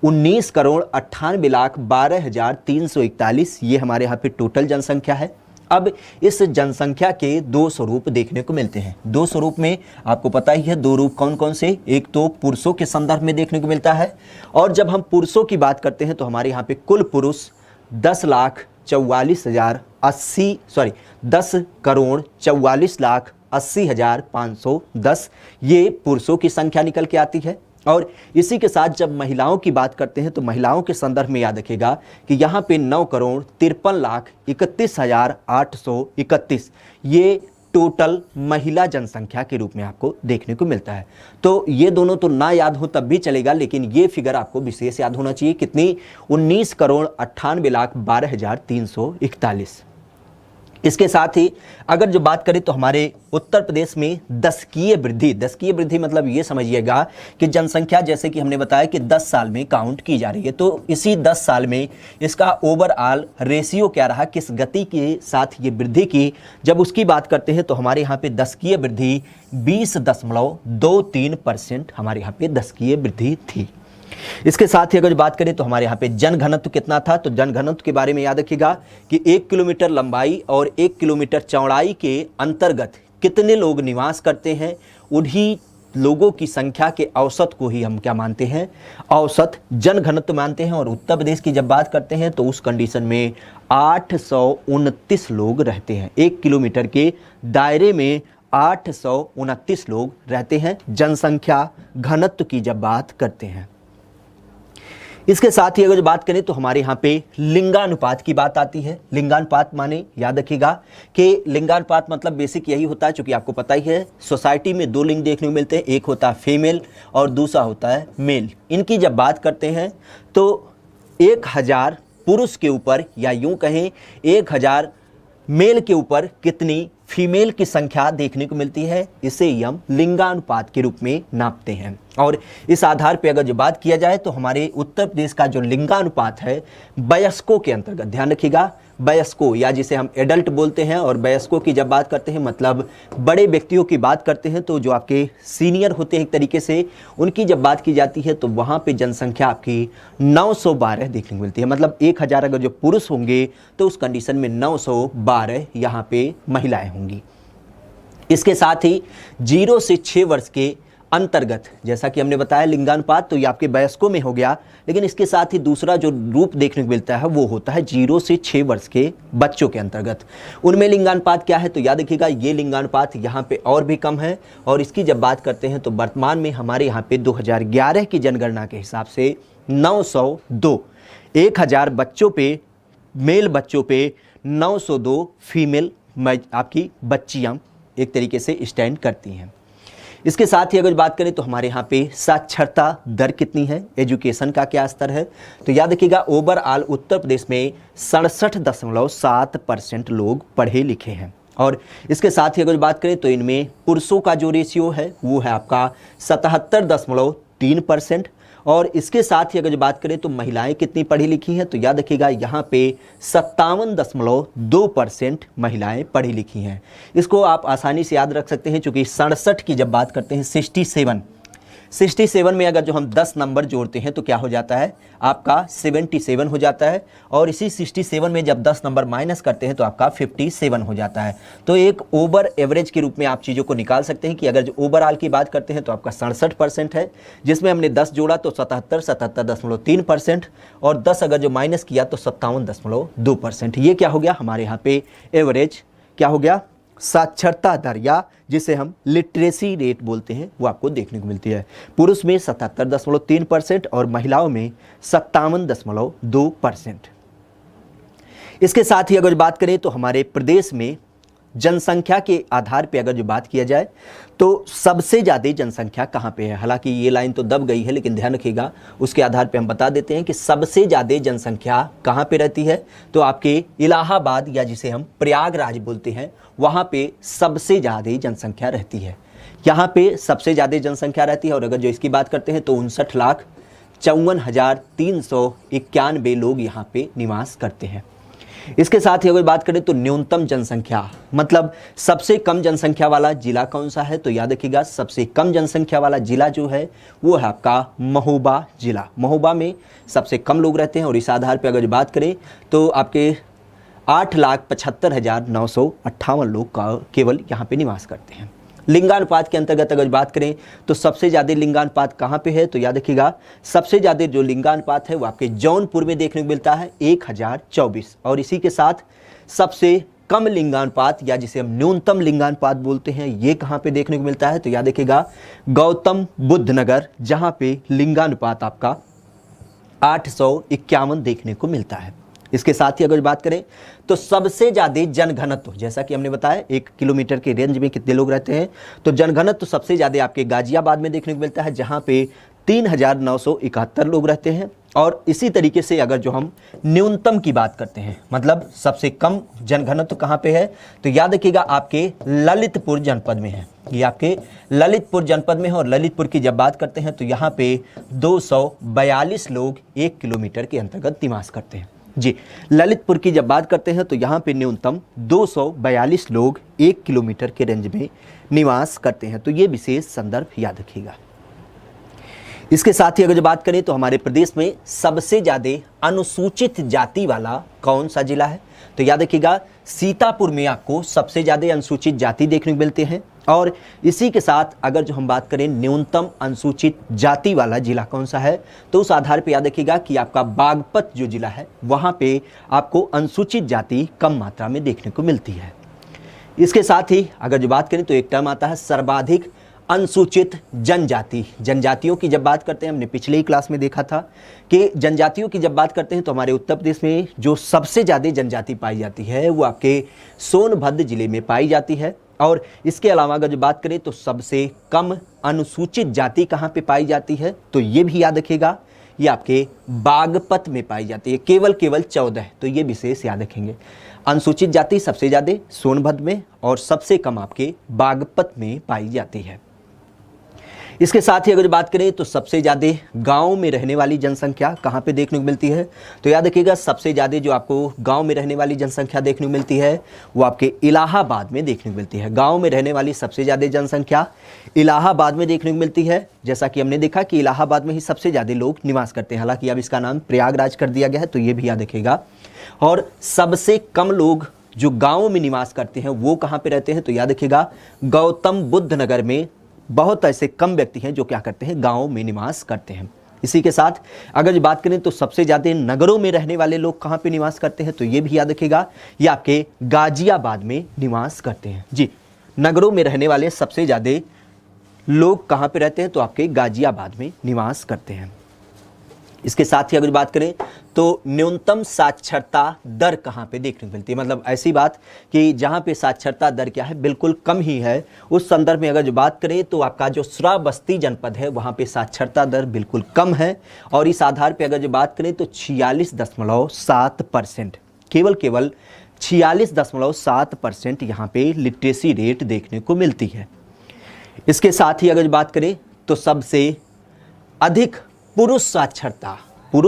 19,98,12,341 ये हमारे यहाँ पे टोटल जनसंख्या है। अब इस जनसंख्या के 2 स्वरूप देखने को मिलते हैं। 2 स्वरूप में आपको पता ही है 2 रूप कौन कौन से, एक तो पुरुषों के संदर्भ में देखने को मिलता है, और जब हम पुरुषों की बात करते हैं तो हमारे यहाँ पे कुल पुरुष 10,44,80,510 ये पुरुषों की संख्या निकल के आती है। और इसी के साथ जब महिलाओं की बात करते हैं तो महिलाओं के संदर्भ में याद रखिएगा कि यहाँ पे 9,53,31,831 ये टोटल महिला जनसंख्या के रूप में आपको देखने को मिलता है। तो ये दोनों तो ना याद हो तब भी चलेगा, लेकिन ये फिगर आपको विशेष याद होना चाहिए। कितनी? 19,98,12,341। इसके साथ ही अगर जो बात करें तो हमारे उत्तर प्रदेश में दशकीय वृद्धि मतलब ये समझिएगा कि जनसंख्या जैसे कि हमने बताया कि 10 साल में काउंट की जा रही है, तो इसी 10 साल में इसका ओवरऑल रेशियो क्या रहा, किस गति के साथ ये वृद्धि की, जब उसकी बात करते हैं तो हमारे यहाँ पे दशकीय वृद्धि 20.23% हमारे यहाँ पे दशकीय वृद्धि थी। इसके साथ ही अगर बात करें तो हमारे यहाँ पे जन घनत्व कितना था, तो जन घनत्व के बारे में याद रखिएगा कि 1 किलोमीटर लंबाई और 1 किलोमीटर चौड़ाई के अंतर्गत कितने लोग निवास करते हैं, उन्हीं लोगों की संख्या के औसत को ही हम क्या मानते हैं, औसत जन घनत्व मानते हैं। और उत्तर प्रदेश की जब बात करते हैं तो उस कंडीशन में 829 लोग रहते हैं। 1 किलोमीटर के दायरे में 829 लोग रहते हैं जनसंख्या घनत्व की जब बात करते हैं। इसके साथ ही अगर बात करें तो हमारे यहाँ पे लिंगानुपात की बात आती है। लिंगानुपात माने याद रखिएगा कि लिंगानुपात मतलब बेसिक यही होता है, चूंकि आपको पता ही है सोसाइटी में 2 लिंग देखने को मिलते हैं, एक होता है फीमेल और दूसरा होता है मेल। इनकी जब बात करते हैं तो 1000 पुरुष के ऊपर या यूं कहें 1000 मेल के ऊपर कितनी फीमेल की संख्या देखने को मिलती है, इसे ही हम लिंगानुपात के रूप में नापते हैं। और इस आधार पर अगर जो बात किया जाए तो हमारे उत्तर प्रदेश का जो लिंगानुपात है वयस्कों के अंतर्गत, ध्यान रखिएगा वयस्कों या जिसे हम एडल्ट बोलते हैं, और वयस्कों की जब बात करते हैं मतलब बड़े व्यक्तियों की बात करते हैं, तो जो आपके सीनियर होते हैं एक तरीके से, उनकी जब बात की जाती है तो वहाँ पे जनसंख्या आपकी 912 देखने को मिलती है। मतलब 1000 अगर जो पुरुष होंगे तो उस कंडीशन में 912 यहाँ पे महिलाएं होंगी। इसके साथ ही 0 से 6 वर्ष के अंतर्गत, जैसा कि हमने बताया लिंगानुपात तो ये आपके वयस्कों में हो गया, लेकिन इसके साथ ही दूसरा जो रूप देखने को मिलता है वो होता है 0 से 6 वर्ष के बच्चों के अंतर्गत। उनमें लिंगानुपात क्या है, तो याद रखिएगा ये लिंगानुपात यहाँ पे और भी कम है, और इसकी जब बात करते हैं तो वर्तमान में हमारे यहाँ पे 2011 की जनगणना के हिसाब से 902, 1000 बच्चों पे, मेल बच्चों पे 902 फीमेल आपकी बच्चियाँ एक तरीके से स्टैंड करती हैं। इसके साथ ही अगर बात करें तो हमारे यहाँ पे साक्षरता दर कितनी है, एजुकेशन का क्या स्तर है, तो याद रखिएगा ओवरऑल उत्तर प्रदेश में 67.7% लोग पढ़े लिखे हैं। और इसके साथ ही अगर बात करें तो इनमें पुरुषों का जो रेशियो है वो है आपका 77.3%, और इसके साथ ही अगर बात करें तो महिलाएं कितनी पढ़ी लिखी हैं, तो याद रखिएगा यहाँ पे 57.2% महिलाएं पढ़ी लिखी हैं। इसको आप आसानी से याद रख सकते हैं, क्योंकि 67 की जब बात करते हैं 67 में अगर जो हम 10 नंबर जोड़ते हैं तो क्या हो जाता है, आपका 77 हो जाता है, और इसी 67 में जब 10 नंबर माइनस करते हैं तो आपका 57 हो जाता है। तो एक ओवर एवरेज के रूप में आप चीज़ों को निकाल सकते हैं कि अगर जो ओवरऑल की बात करते हैं तो आपका 67% है, जिसमें हमने 10 जोड़ा तो 77.3%, और 10 अगर जो माइनस किया तो 57.2%। ये क्या हो गया, हमारे यहाँ पे एवरेज क्या हो गया, साक्षरता दर या जिसे हम लिटरेसी रेट बोलते हैं वो आपको देखने को मिलती है। पुरुष में 77.3% और महिलाओं में 57.2%। इसके साथ ही अगर बात करें तो हमारे प्रदेश में जनसंख्या के आधार पे अगर जो बात किया जाए तो सबसे ज़्यादा जनसंख्या कहाँ पे है। हालांकि ये लाइन तो दब गई है, लेकिन ध्यान रखिएगा उसके आधार पे हम बता देते हैं कि सबसे ज़्यादा जनसंख्या कहाँ पे रहती है, तो आपके इलाहाबाद या जिसे हम प्रयागराज बोलते हैं वहाँ पे सबसे ज़्यादा जनसंख्या रहती है। यहाँ पे सबसे ज़्यादा जनसंख्या रहती है, और अगर जो इसकी बात करते हैं तो 59,54,391 लोग यहाँ पे निवास करते हैं। इसके साथ ही अगर बात करें तो न्यूनतम जनसंख्या मतलब सबसे कम जनसंख्या वाला जिला कौन सा है, तो याद रखिएगा सबसे कम जनसंख्या वाला जिला जो है वो है आपका महोबा जिला। महोबा में सबसे कम लोग रहते हैं, और इस आधार पर अगर बात करें तो आपके 8,75,958 लोग का केवल यहाँ पे निवास करते हैं। लिंगानुपात के अंतर्गत अगर बात करें तो सबसे ज़्यादा लिंगानुपात कहाँ पे है, तो याद रखिएगा सबसे ज़्यादा जो लिंगानुपात है वो आपके जौनपुर में देखने को मिलता है 1024, और इसी के साथ सबसे कम लिंगानुपात या जिसे हम न्यूनतम लिंगानुपात बोलते हैं ये कहाँ पे देखने को मिलता है, तो याद रखिएगा गौतम बुद्ध नगर, जहाँ पे लिंगानुपात आपका 851 देखने को मिलता है। इसके साथ ही अगर बात करें तो सबसे ज़्यादा जनघनत्व, जैसा कि हमने बताया 1 किलोमीटर के रेंज में कितने लोग रहते हैं, तो जनघनत्व सबसे ज़्यादा आपके गाजियाबाद में देखने को मिलता है, जहाँ पे 3,971 लोग रहते हैं। और इसी तरीके से अगर जो हम न्यूनतम की बात करते हैं मतलब सबसे कम जनघनत्व कहाँ पे है, तो याद रखिएगा आपके ललितपुर जनपद में है। ये आपके ललितपुर जनपद में है, और ललितपुर की जब बात करते हैं तो यहाँ पे 242 लोग 1 किलोमीटर के अंतर्गत निवास करते हैं। जी, ललितपुर की जब बात करते हैं तो यहाँ पे न्यूनतम 242 लोग 1 किलोमीटर के रेंज में निवास करते हैं। तो ये विशेष संदर्भ याद रखिएगा। इसके साथ ही अगर जो बात करें तो हमारे प्रदेश में सबसे ज़्यादा अनुसूचित जाति वाला कौन सा जिला है, तो याद रखिएगा सीतापुर में आपको सबसे ज़्यादा अनुसूचित जाति देखने को मिलते हैं। और इसी के साथ अगर जो हम बात करें न्यूनतम अनुसूचित जाति वाला जिला कौन सा है, तो उस आधार पे याद रखिएगा कि आपका बागपत जो जिला है वहाँ पे आपको अनुसूचित जाति कम मात्रा में देखने को मिलती है। इसके साथ ही अगर जो बात करें तो एक टर्म आता है सर्वाधिक अनुसूचित जनजाति। जनजातियों की जब बात करते हैं, हमने पिछले ही क्लास में देखा था कि जनजातियों की जब बात करते हैं तो हमारे उत्तर प्रदेश में जो सबसे ज़्यादा जनजाति पाई जाती है वो आपके सोनभद्र जिले में पाई जाती है। और इसके अलावा अगर जो बात करें तो सबसे कम अनुसूचित जाति कहाँ पे पाई जाती है, तो ये भी याद रखिएगा ये आपके बागपत में पाई जाती है, केवल 14। तो ये विशेष याद रखेंगे, अनुसूचित जाति सबसे ज़्यादा सोनभद्र में और सबसे कम आपके बागपत में पाई जाती है। इसके साथ ही अगर बात करें तो सबसे ज़्यादा गांव में रहने वाली जनसंख्या कहाँ पे देखने को मिलती है, तो याद रखिएगा सबसे ज़्यादा जो आपको गांव में रहने वाली जनसंख्या देखने को मिलती है वो आपके इलाहाबाद में देखने को मिलती है। गांव में रहने वाली सबसे ज़्यादा जनसंख्या इलाहाबाद में देखने को मिलती है। जैसा कि हमने देखा कि इलाहाबाद में ही सबसे ज़्यादा लोग निवास करते हैं, हालांकि अब इसका नाम प्रयागराज कर दिया गया है, तो ये भी याद रखिएगा। और सबसे कम लोग जो गाँव में निवास करते हैं वो कहाँ पर रहते हैं, तो याद रखिएगा गौतम बुद्ध नगर में बहुत ऐसे कम व्यक्ति हैं जो क्या करते हैं, गांव में निवास करते हैं। इसी के साथ अगर बात करें तो सबसे ज़्यादा नगरों में रहने वाले लोग कहाँ पे निवास करते हैं, तो ये भी याद रखिएगा ये आपके गाजियाबाद में निवास करते हैं। जी, नगरों में रहने वाले सबसे ज़्यादा लोग कहाँ पे रहते हैं, तो आपके गाजियाबाद में निवास करते हैं। इसके साथ ही अगर बात करें तो न्यूनतम साक्षरता दर कहाँ पे देखने को मिलती है, मतलब ऐसी बात कि जहाँ पे साक्षरता दर क्या है बिल्कुल कम ही है, उस संदर्भ में अगर जो बात करें तो आपका जो श्रावस्ती जनपद है वहाँ पे साक्षरता दर बिल्कुल कम है। और इस आधार पे अगर जो बात करें तो 46.7%, केवल 46.7% यहाँ पे लिटरेसी रेट देखने को मिलती है। इसके साथ ही अगर बात करें तो सबसे अधिक पुरुष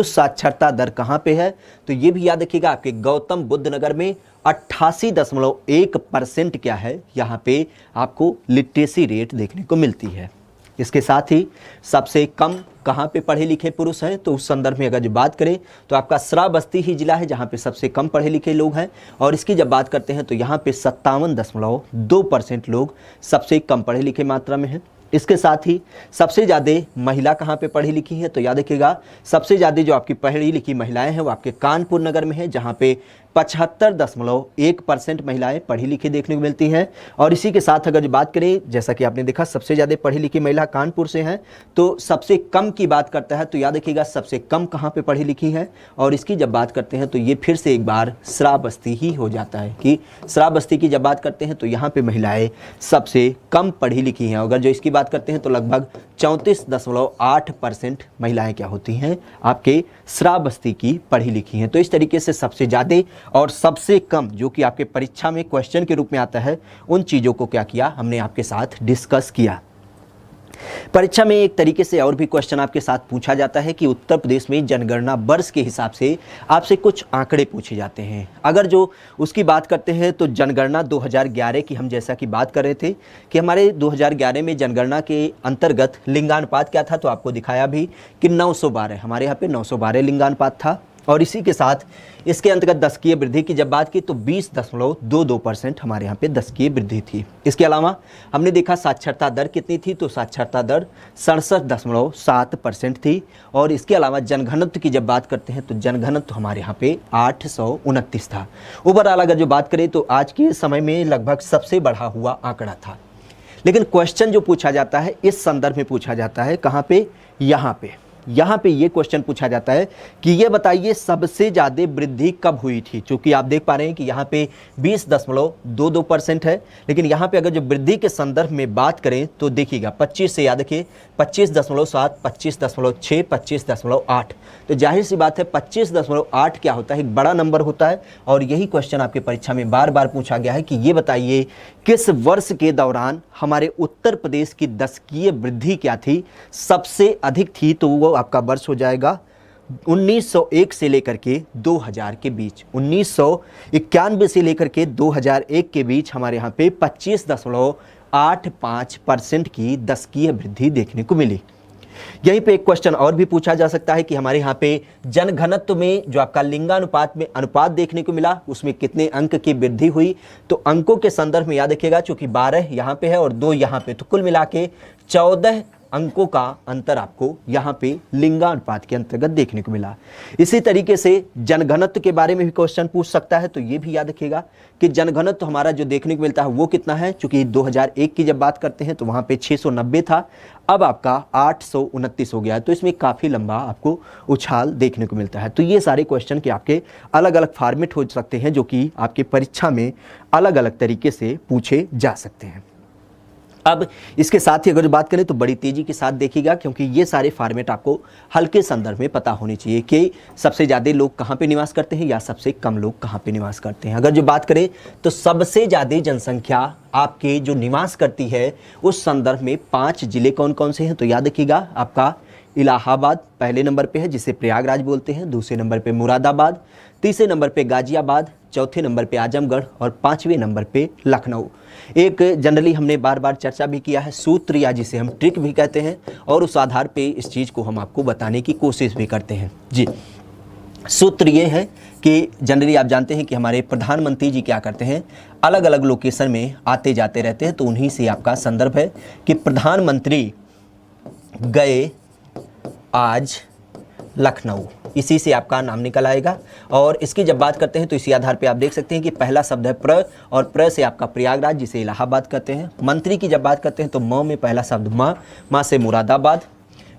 साक्षरता दर कहाँ पे है, तो ये भी याद रखिएगा आपके गौतम बुद्ध नगर में 88.1% क्या है, यहाँ पे आपको लिटरेसी रेट देखने को मिलती है। इसके साथ ही सबसे कम कहाँ पे पढ़े लिखे पुरुष हैं, तो उस संदर्भ में अगर जो बात करें तो आपका श्रावस्ती ही जिला है जहाँ पे सबसे कम पढ़े लिखे लोग हैं। और इसकी जब बात करते हैं तो यहाँ पे 57.2% लोग सबसे कम पढ़े लिखे मात्रा में हैं। इसके साथ ही सबसे ज़्यादा महिला कहाँ पे पढ़ी लिखी हैं, तो याद रखिएगा सबसे ज़्यादा जो आपकी पढ़ी लिखी महिलाएं हैं वो आपके कानपुर नगर में है, जहाँ पे 75.1% महिलाएं पढ़ी लिखी देखने को मिलती हैं। और इसी के साथ अगर बात करें, जैसा कि आपने देखा सबसे ज़्यादा पढ़ी लिखी महिला कानपुर से हैं, तो सबसे कम की बात करता है तो याद रखिएगा सबसे कम कहाँ पे पढ़ी लिखी है। और इसकी जब बात करते हैं तो ये फिर से एक बार श्रावस्ती ही हो जाता है कि श्रावस्ती की जब बात करते हैं तो यहाँ पे महिलाएं सबसे कम पढ़ी लिखी हैं। अगर जो इसकी बात करते हैं तो लगभग 34.8% महिलाएं क्या होती हैं, आपके श्रावस्ती की पढ़ी लिखी हैं। तो इस तरीके से सबसे ज़्यादा और सबसे कम जो कि आपके परीक्षा में क्वेश्चन के रूप में आता है, उन चीज़ों को क्या किया हमने आपके साथ डिस्कस किया। परीक्षा में एक तरीके से और भी क्वेश्चन आपके साथ पूछा जाता है कि उत्तर प्रदेश में जनगणना वर्ष के हिसाब से आपसे कुछ आंकड़े पूछे जाते हैं। अगर जो उसकी बात करते हैं तो जनगणना 2011 की हम जैसा कि बात कर रहे थे कि हमारे 2011 में जनगणना के अंतर्गत लिंगानुपात क्या था, तो आपको दिखाया भी कि 912, हमारे यहाँ पे 912 लिंगानुपात था। और इसी के साथ इसके अंतर्गत दशकीय वृद्धि की जब बात की तो 20.22% हमारे यहाँ पे दशकीय वृद्धि थी। इसके अलावा हमने देखा साक्षरता दर कितनी थी, तो साक्षरता दर 67.7% थी। और इसके अलावा जनघनत्व की जब बात करते हैं तो जनघनत्व हमारे यहाँ पे 829 था। ओवरऑल अगर जो बात करें तो आज के समय में लगभग सबसे बढ़ा हुआ आंकड़ा था। लेकिन क्वेश्चन जो पूछा जाता है इस संदर्भ में पूछा जाता है कहाँ पे, यहाँ पे ये क्वेश्चन पूछा जाता है कि ये बताइए सबसे ज़्यादा वृद्धि कब हुई थी। चूँकि आप देख पा रहे हैं कि यहाँ पे 20.22% है, लेकिन यहाँ पे अगर जो वृद्धि के संदर्भ में बात करें तो देखिएगा 25 से याद रखिए 25.7, 25.6, 25.8, तो जाहिर सी बात है 25.8 क्या होता है, एक बड़ा नंबर होता है। और यही क्वेश्चन आपके परीक्षा में बार बार पूछा गया है कि ये बताइए किस वर्ष के दौरान हमारे उत्तर प्रदेश की दशकीय वृद्धि क्या थी, सबसे अधिक थी, तो वो आपका वर्ष हो जाएगा 1901 से लेकर के 2000 के बीच। 1991 से लेकर के 2001 के बीच हमारे यहाँ पे 25.85% की दशकीय वृद्धि देखने को मिली। यहीं पे एक क्वेश्चन और भी पूछा जा सकता है कि हमारे यहाँ पे जनघनत्व में जो आपका लिंगानुपात में अनुपात देखने को मिला उसमें कितने अंक की वृद्धि हुई, तो अंकों के संदर्भ में याद रखिएगा चूंकि 12 यहाँ पे है और 2 यहाँ पे, तो कुल मिला के 14 अंकों का अंतर आपको यहाँ पे लिंगानुपात के अंतर्गत देखने को मिला। इसी तरीके से जनघनत्व के बारे में भी क्वेश्चन पूछ सकता है, तो ये भी याद रखिएगा कि जनघनत्व हमारा जो देखने को मिलता है वो कितना है। चूंकि 2001 की जब बात करते हैं तो वहाँ पे 690 था, अब आपका 829 हो गया है, तो इसमें काफ़ी लंबा आपको उछाल देखने को मिलता है। तो ये सारे क्वेश्चन के आपके अलग अलग फॉर्मेट हो सकते हैं जो कि आपके परीक्षा में अलग अलग तरीके से पूछे जा सकते हैं। अब इसके साथ ही अगर बात करें तो बड़ी तेजी के साथ देखिएगा, क्योंकि ये सारे फॉर्मेट आपको हल्के संदर्भ में पता होनी चाहिए कि सबसे ज़्यादा लोग कहाँ पे निवास करते हैं या सबसे कम लोग कहाँ पे निवास करते हैं। अगर जो बात करें तो सबसे ज़्यादा जनसंख्या आपके जो निवास करती है उस संदर्भ में 5 जिले कौन कौन से हैं, तो याद रखिएगा आपका इलाहाबाद पहले नंबर पे है जिसे प्रयागराज बोलते हैं, दूसरे नंबर पे मुरादाबाद, तीसरे नंबर पे गाजियाबाद, चौथे नंबर पे आजमगढ़ और पांचवें नंबर पे लखनऊ। एक जनरली हमने बार बार चर्चा भी किया है सूत्र या जिसे हम ट्रिक भी कहते हैं, और उस आधार पे इस चीज़ को हम आपको बताने की कोशिश भी करते हैं। जी, सूत्र ये है कि जनरली आप जानते हैं कि हमारे प्रधानमंत्री जी क्या करते हैं, अलग अलग लोकेशन में आते जाते रहते हैं, तो उन्हीं से आपका संदर्भ है कि प्रधानमंत्री गए आज लखनऊ, इसी से आपका नाम निकल आएगा। और इसकी जब बात करते हैं तो इसी आधार पे आप देख सकते हैं कि पहला शब्द है प्र, और प्र से आपका प्रयागराज जिसे इलाहाबाद कहते हैं। मंत्री की जब बात करते हैं तो म में पहला शब्द माँ से मुरादाबाद।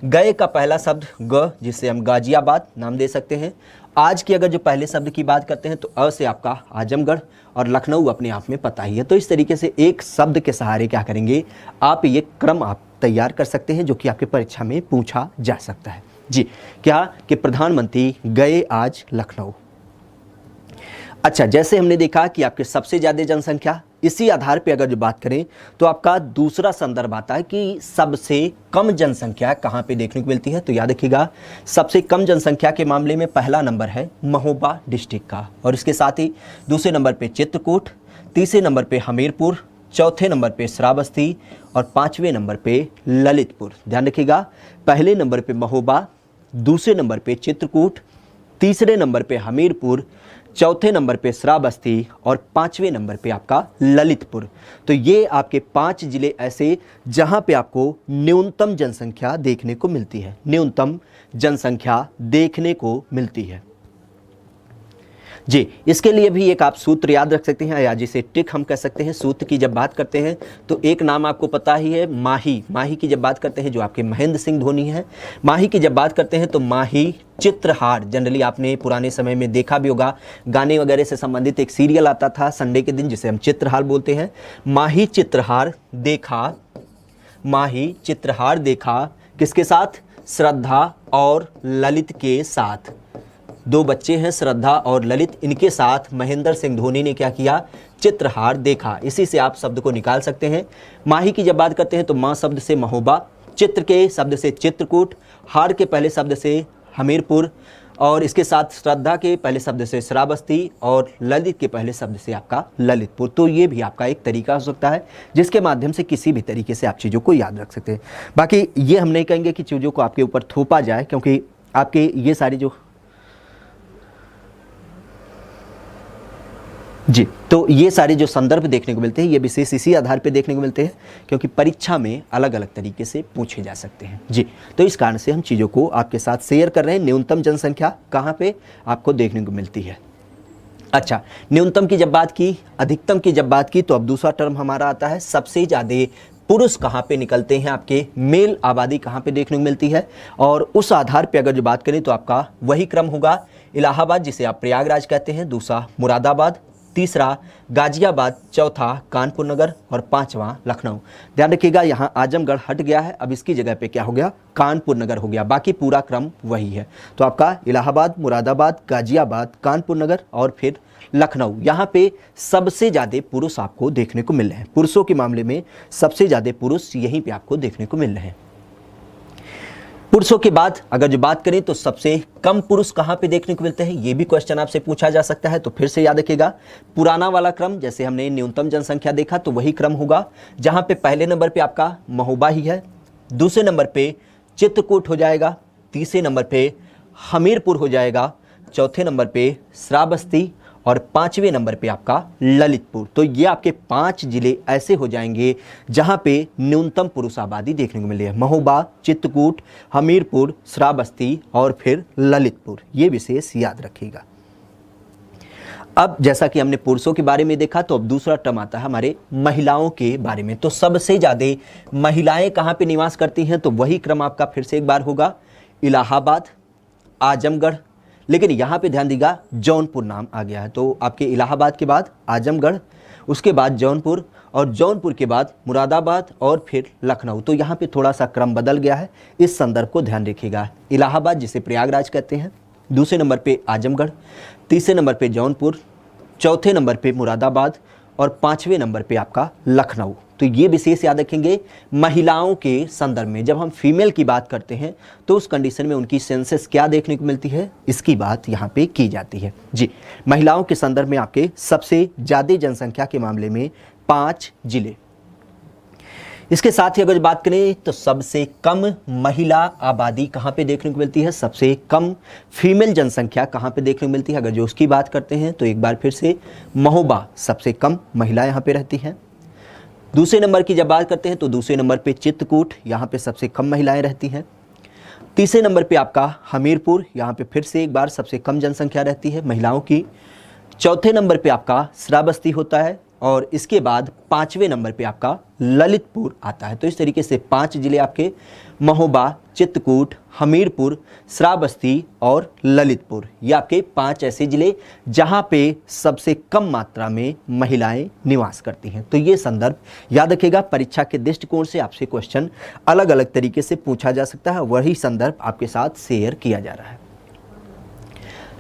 गए का पहला शब्द ग, जिसे हम गाजियाबाद नाम दे सकते हैं। आज की अगर जो पहले शब्द की बात करते हैं तो अ से आपका आजमगढ़, और लखनऊ अपने आप में पता ही है। तो इस तरीके से एक शब्द के सहारे क्या करेंगे आप, ये क्रम आप तैयार कर सकते हैं जो कि आपकी परीक्षा में पूछा जा सकता है। जी, क्या कि प्रधानमंत्री गए आज लखनऊ। अच्छा, जैसे हमने देखा कि आपके सबसे ज़्यादा जनसंख्या, इसी आधार पे अगर जो बात करें तो आपका दूसरा संदर्भ आता है कि सबसे कम जनसंख्या कहाँ पे देखने को मिलती है। तो याद रखिएगा सबसे कम जनसंख्या के मामले में पहला नंबर है महोबा डिस्ट्रिक्ट का, और इसके साथ ही दूसरे नंबर पे चित्रकूट, तीसरे नंबर पे हमीरपुर, चौथे नंबर पे श्रावस्ती और पाँचवें नंबर पे ललितपुर। ध्यान रखिएगा पहले नंबर पे महोबा, दूसरे नंबर पे चित्रकूट, तीसरे नंबर पे हमीरपुर, चौथे नंबर पे श्रावस्ती और पाँचवें नंबर पे आपका ललितपुर। तो ये आपके 5 जिले ऐसे जहां पे आपको न्यूनतम जनसंख्या देखने को मिलती है, न्यूनतम जनसंख्या देखने को मिलती है। जी, इसके लिए भी एक आप सूत्र याद रख सकते हैं या जिसे ट्रिक हम कह सकते हैं। सूत्र की जब बात करते हैं तो एक नाम आपको पता ही है माही। माही की जब बात करते हैं जो आपके महेंद्र सिंह धोनी हैं, माही की जब बात करते हैं तो माही चित्रहार, जनरली आपने पुराने समय में देखा भी होगा गाने वगैरह से संबंधित एक सीरियल आता था संडे के दिन जिसे हम चित्रहार बोलते हैं। माही चित्रहार देखा, माही चित्रहार देखा किसके साथ, श्रद्धा और ललित के साथ। 2 बच्चे हैं श्रद्धा और ललित, इनके साथ महेंद्र सिंह धोनी ने क्या किया, चित्रहार देखा। इसी से आप शब्द को निकाल सकते हैं। माही की जब बात करते हैं तो माँ शब्द से महोबा, चित्र के शब्द से चित्रकूट, हार के पहले शब्द से हमीरपुर, और इसके साथ श्रद्धा के पहले शब्द से श्रावस्ती और ललित के पहले शब्द से आपका ललितपुर। तो ये भी आपका एक तरीका हो सकता है जिसके माध्यम से किसी भी तरीके से आप चीज़ों को याद रख सकते हैं। बाकी ये हम नहीं कहेंगे कि चीज़ों को आपके ऊपर थोपा जाए, क्योंकि आपके ये सारी जो जी, तो ये सारे जो संदर्भ देखने को मिलते हैं ये विशेष इसी आधार पे देखने को मिलते हैं क्योंकि परीक्षा में अलग अलग तरीके से पूछे जा सकते हैं। जी, तो इस कारण से हम चीज़ों को आपके साथ शेयर कर रहे हैं। न्यूनतम जनसंख्या कहाँ पे आपको देखने को मिलती है। अच्छा, न्यूनतम की जब बात की, अधिकतम की जब बात की, तो अब दूसरा टर्म हमारा आता है सबसे ज़्यादा पुरुष कहाँ पे निकलते हैं, आपके मेल आबादी कहाँ पे देखने को मिलती है। और उस आधार पे अगर जो बात करें तो आपका वही क्रम होगा, इलाहाबाद जिसे आप प्रयागराज कहते हैं, दूसरा मुरादाबाद, तीसरा गाजियाबाद, चौथा कानपुर नगर और पांचवा लखनऊ। ध्यान रखिएगा यहाँ आजमगढ़ हट गया है, अब इसकी जगह पे क्या हो गया, कानपुर नगर हो गया। बाकी पूरा क्रम वही है। तो आपका इलाहाबाद, मुरादाबाद, गाजियाबाद, कानपुर नगर और फिर लखनऊ, यहाँ पे सबसे ज़्यादा पुरुष आपको देखने को मिल रहे हैं। पुरुषों के मामले में सबसे ज़्यादा पुरुष यहीं पे आपको देखने को मिल रहे हैं। पुरुषों के बाद अगर जो बात करें तो सबसे कम पुरुष कहाँ पे देखने को मिलते हैं, ये भी क्वेश्चन आपसे पूछा जा सकता है। तो फिर से याद रखिएगा पुराना वाला क्रम, जैसे हमने न्यूनतम जनसंख्या देखा तो वही क्रम होगा, जहाँ पे पहले नंबर पे आपका महोबा ही है, दूसरे नंबर पे चित्रकूट हो जाएगा, तीसरे नंबर पे हमीरपुर हो जाएगा, चौथे नंबर पे श्रावस्ती और पांचवें नंबर पे आपका ललितपुर। तो ये आपके 5 जिले ऐसे हो जाएंगे जहां पे न्यूनतम पुरुष आबादी देखने को मिली है। महोबा, चित्रकूट, हमीरपुर, श्रावस्ती और फिर ललितपुर, ये विशेष याद रखिएगा। अब जैसा कि हमने पुरुषों के बारे में देखा तो अब दूसरा टर्म आता है हमारे महिलाओं के बारे में। तो सबसे ज़्यादा महिलाएं कहाँ पे निवास करती हैं, तो वही क्रम आपका फिर से एक बार होगा, इलाहाबाद, आजमगढ़, लेकिन यहाँ पे ध्यान दीजिएगा जौनपुर नाम आ गया है। तो आपके इलाहाबाद के बाद आजमगढ़, उसके बाद जौनपुर और जौनपुर के बाद मुरादाबाद और फिर लखनऊ। तो यहाँ पे थोड़ा सा क्रम बदल गया है, इस संदर्भ को ध्यान रखिएगा। इलाहाबाद जिसे प्रयागराज कहते हैं, दूसरे नंबर पे आजमगढ़, तीसरे नंबर पे जौनपुर, चौथे नंबर पे मुरादाबाद और पाँचवें नंबर पे आपका लखनऊ। तो ये विशेष याद रखेंगे महिलाओं के संदर्भ में। जब हम फीमेल की बात करते हैं तो उस कंडीशन में उनकी सेंसस क्या देखने को मिलती है, इसकी बात यहाँ पे की जाती है। जी, महिलाओं के संदर्भ में आपके सबसे ज़्यादा जनसंख्या के मामले में 5 जिले। इसके साथ ही अगर बात करें तो सबसे कम महिला आबादी कहाँ पे देखने को मिलती है, सबसे कम फीमेल जनसंख्या कहाँ पे देखने को मिलती है, अगर जो उसकी बात करते हैं तो एक बार फिर से महोबा सबसे कम महिला यहाँ पे रहती हैं। दूसरे नंबर की जब बात करते हैं तो दूसरे नंबर पे चित्रकूट, यहाँ पे सबसे कम महिलाएं रहती हैं। तीसरे नंबर पे आपका हमीरपुर, यहाँ पे फिर से एक बार सबसे कम जनसंख्या रहती है महिलाओं की। चौथे नंबर पे आपका श्रावस्ती होता है और इसके बाद पाँचवें नंबर पे आपका ललितपुर आता है। तो इस तरीके से 5 जिले आपके महोबा, चित्रकूट, हमीरपुर, श्रावस्ती और ललितपुर, ये आपके 5 ऐसे जिले जहां पे सबसे कम मात्रा में महिलाएं निवास करती हैं। तो ये संदर्भ याद रखिएगा, परीक्षा के दृष्टिकोण से आपसे क्वेश्चन अलग अलग तरीके से पूछा जा सकता है, वही संदर्भ आपके साथ शेयर किया जा रहा है।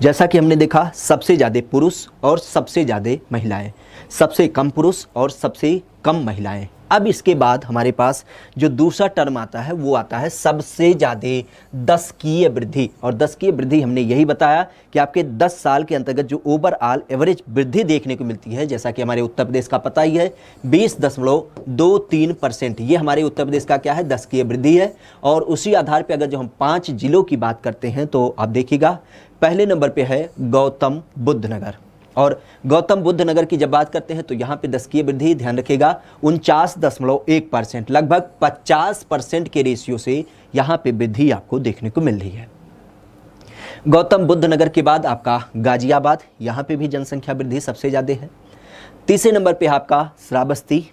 जैसा कि हमने देखा सबसे ज़्यादा पुरुष और सबसे ज़्यादा महिलाएं, सबसे कम पुरुष और सबसे कम महिलाएं। अब इसके बाद हमारे पास जो दूसरा टर्म आता है वो आता है सबसे ज़्यादा दशकीय वृद्धि। और दशकीय वृद्धि हमने यही बताया कि आपके 10 साल के अंतर्गत जो ओवरऑल एवरेज वृद्धि देखने को मिलती है, जैसा कि हमारे उत्तर प्रदेश का पता ही है 20.23%, ये हमारे उत्तर प्रदेश का क्या है, दशकीय वृद्धि है। और उसी आधार पर अगर जो हम 5 जिलों की बात करते हैं तो आप देखिएगा पहले नंबर पे है गौतम बुद्ध नगर। और गौतम बुद्ध नगर की जब बात करते हैं तो यहाँ पे दशकीय वृद्धि ध्यान रखिएगा 49.1%, लगभग 50% के रेशियो से यहाँ पे वृद्धि आपको देखने को मिल रही है। गौतम बुद्ध नगर के बाद आपका गाजियाबाद, यहाँ पे भी जनसंख्या वृद्धि सबसे ज़्यादा है। तीसरे नंबर पे आपका श्रावस्ती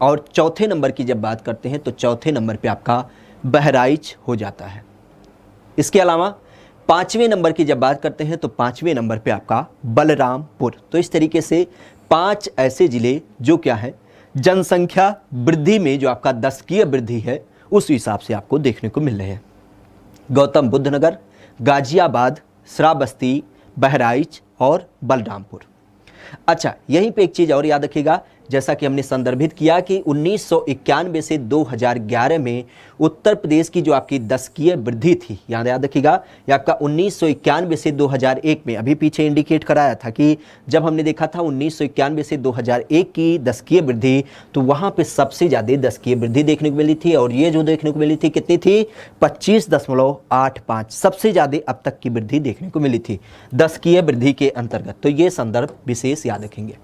और चौथे नंबर की जब बात करते हैं तो चौथे नंबर पे आपका बहराइच हो जाता है। इसके अलावा 5वें नंबर की जब बात करते हैं तो 5वें नंबर पे आपका बलरामपुर। तो इस तरीके से 5 ऐसे जिले जो क्या है जनसंख्या वृद्धि में जो आपका दशकीय वृद्धि है उस हिसाब से आपको देखने को मिल रहे हैं। गौतम बुद्ध नगर, गाजियाबाद, श्रावस्ती, बहराइच और बलरामपुर। अच्छा, यहीं पे एक चीज़ और याद रखिएगा, जैसा कि हमने संदर्भित किया कि 1991 से 2011 में उत्तर प्रदेश की जो आपकी दशकीय वृद्धि थी, याद रखिएगा, ये आपका 1991 से 2001 में, अभी पीछे इंडिकेट कराया था कि जब हमने देखा था 1991 से 2001 की दशकीय वृद्धि, तो वहाँ पे सबसे ज़्यादा दशकीय वृद्धि देखने को मिली थी। और ये जो देखने को मिली थी कितनी थी, 25.85, सबसे ज़्यादा अब तक की वृद्धि देखने को मिली थी दशकीय वृद्धि के अंतर्गत। तो ये संदर्भ विशेष याद रखेंगे।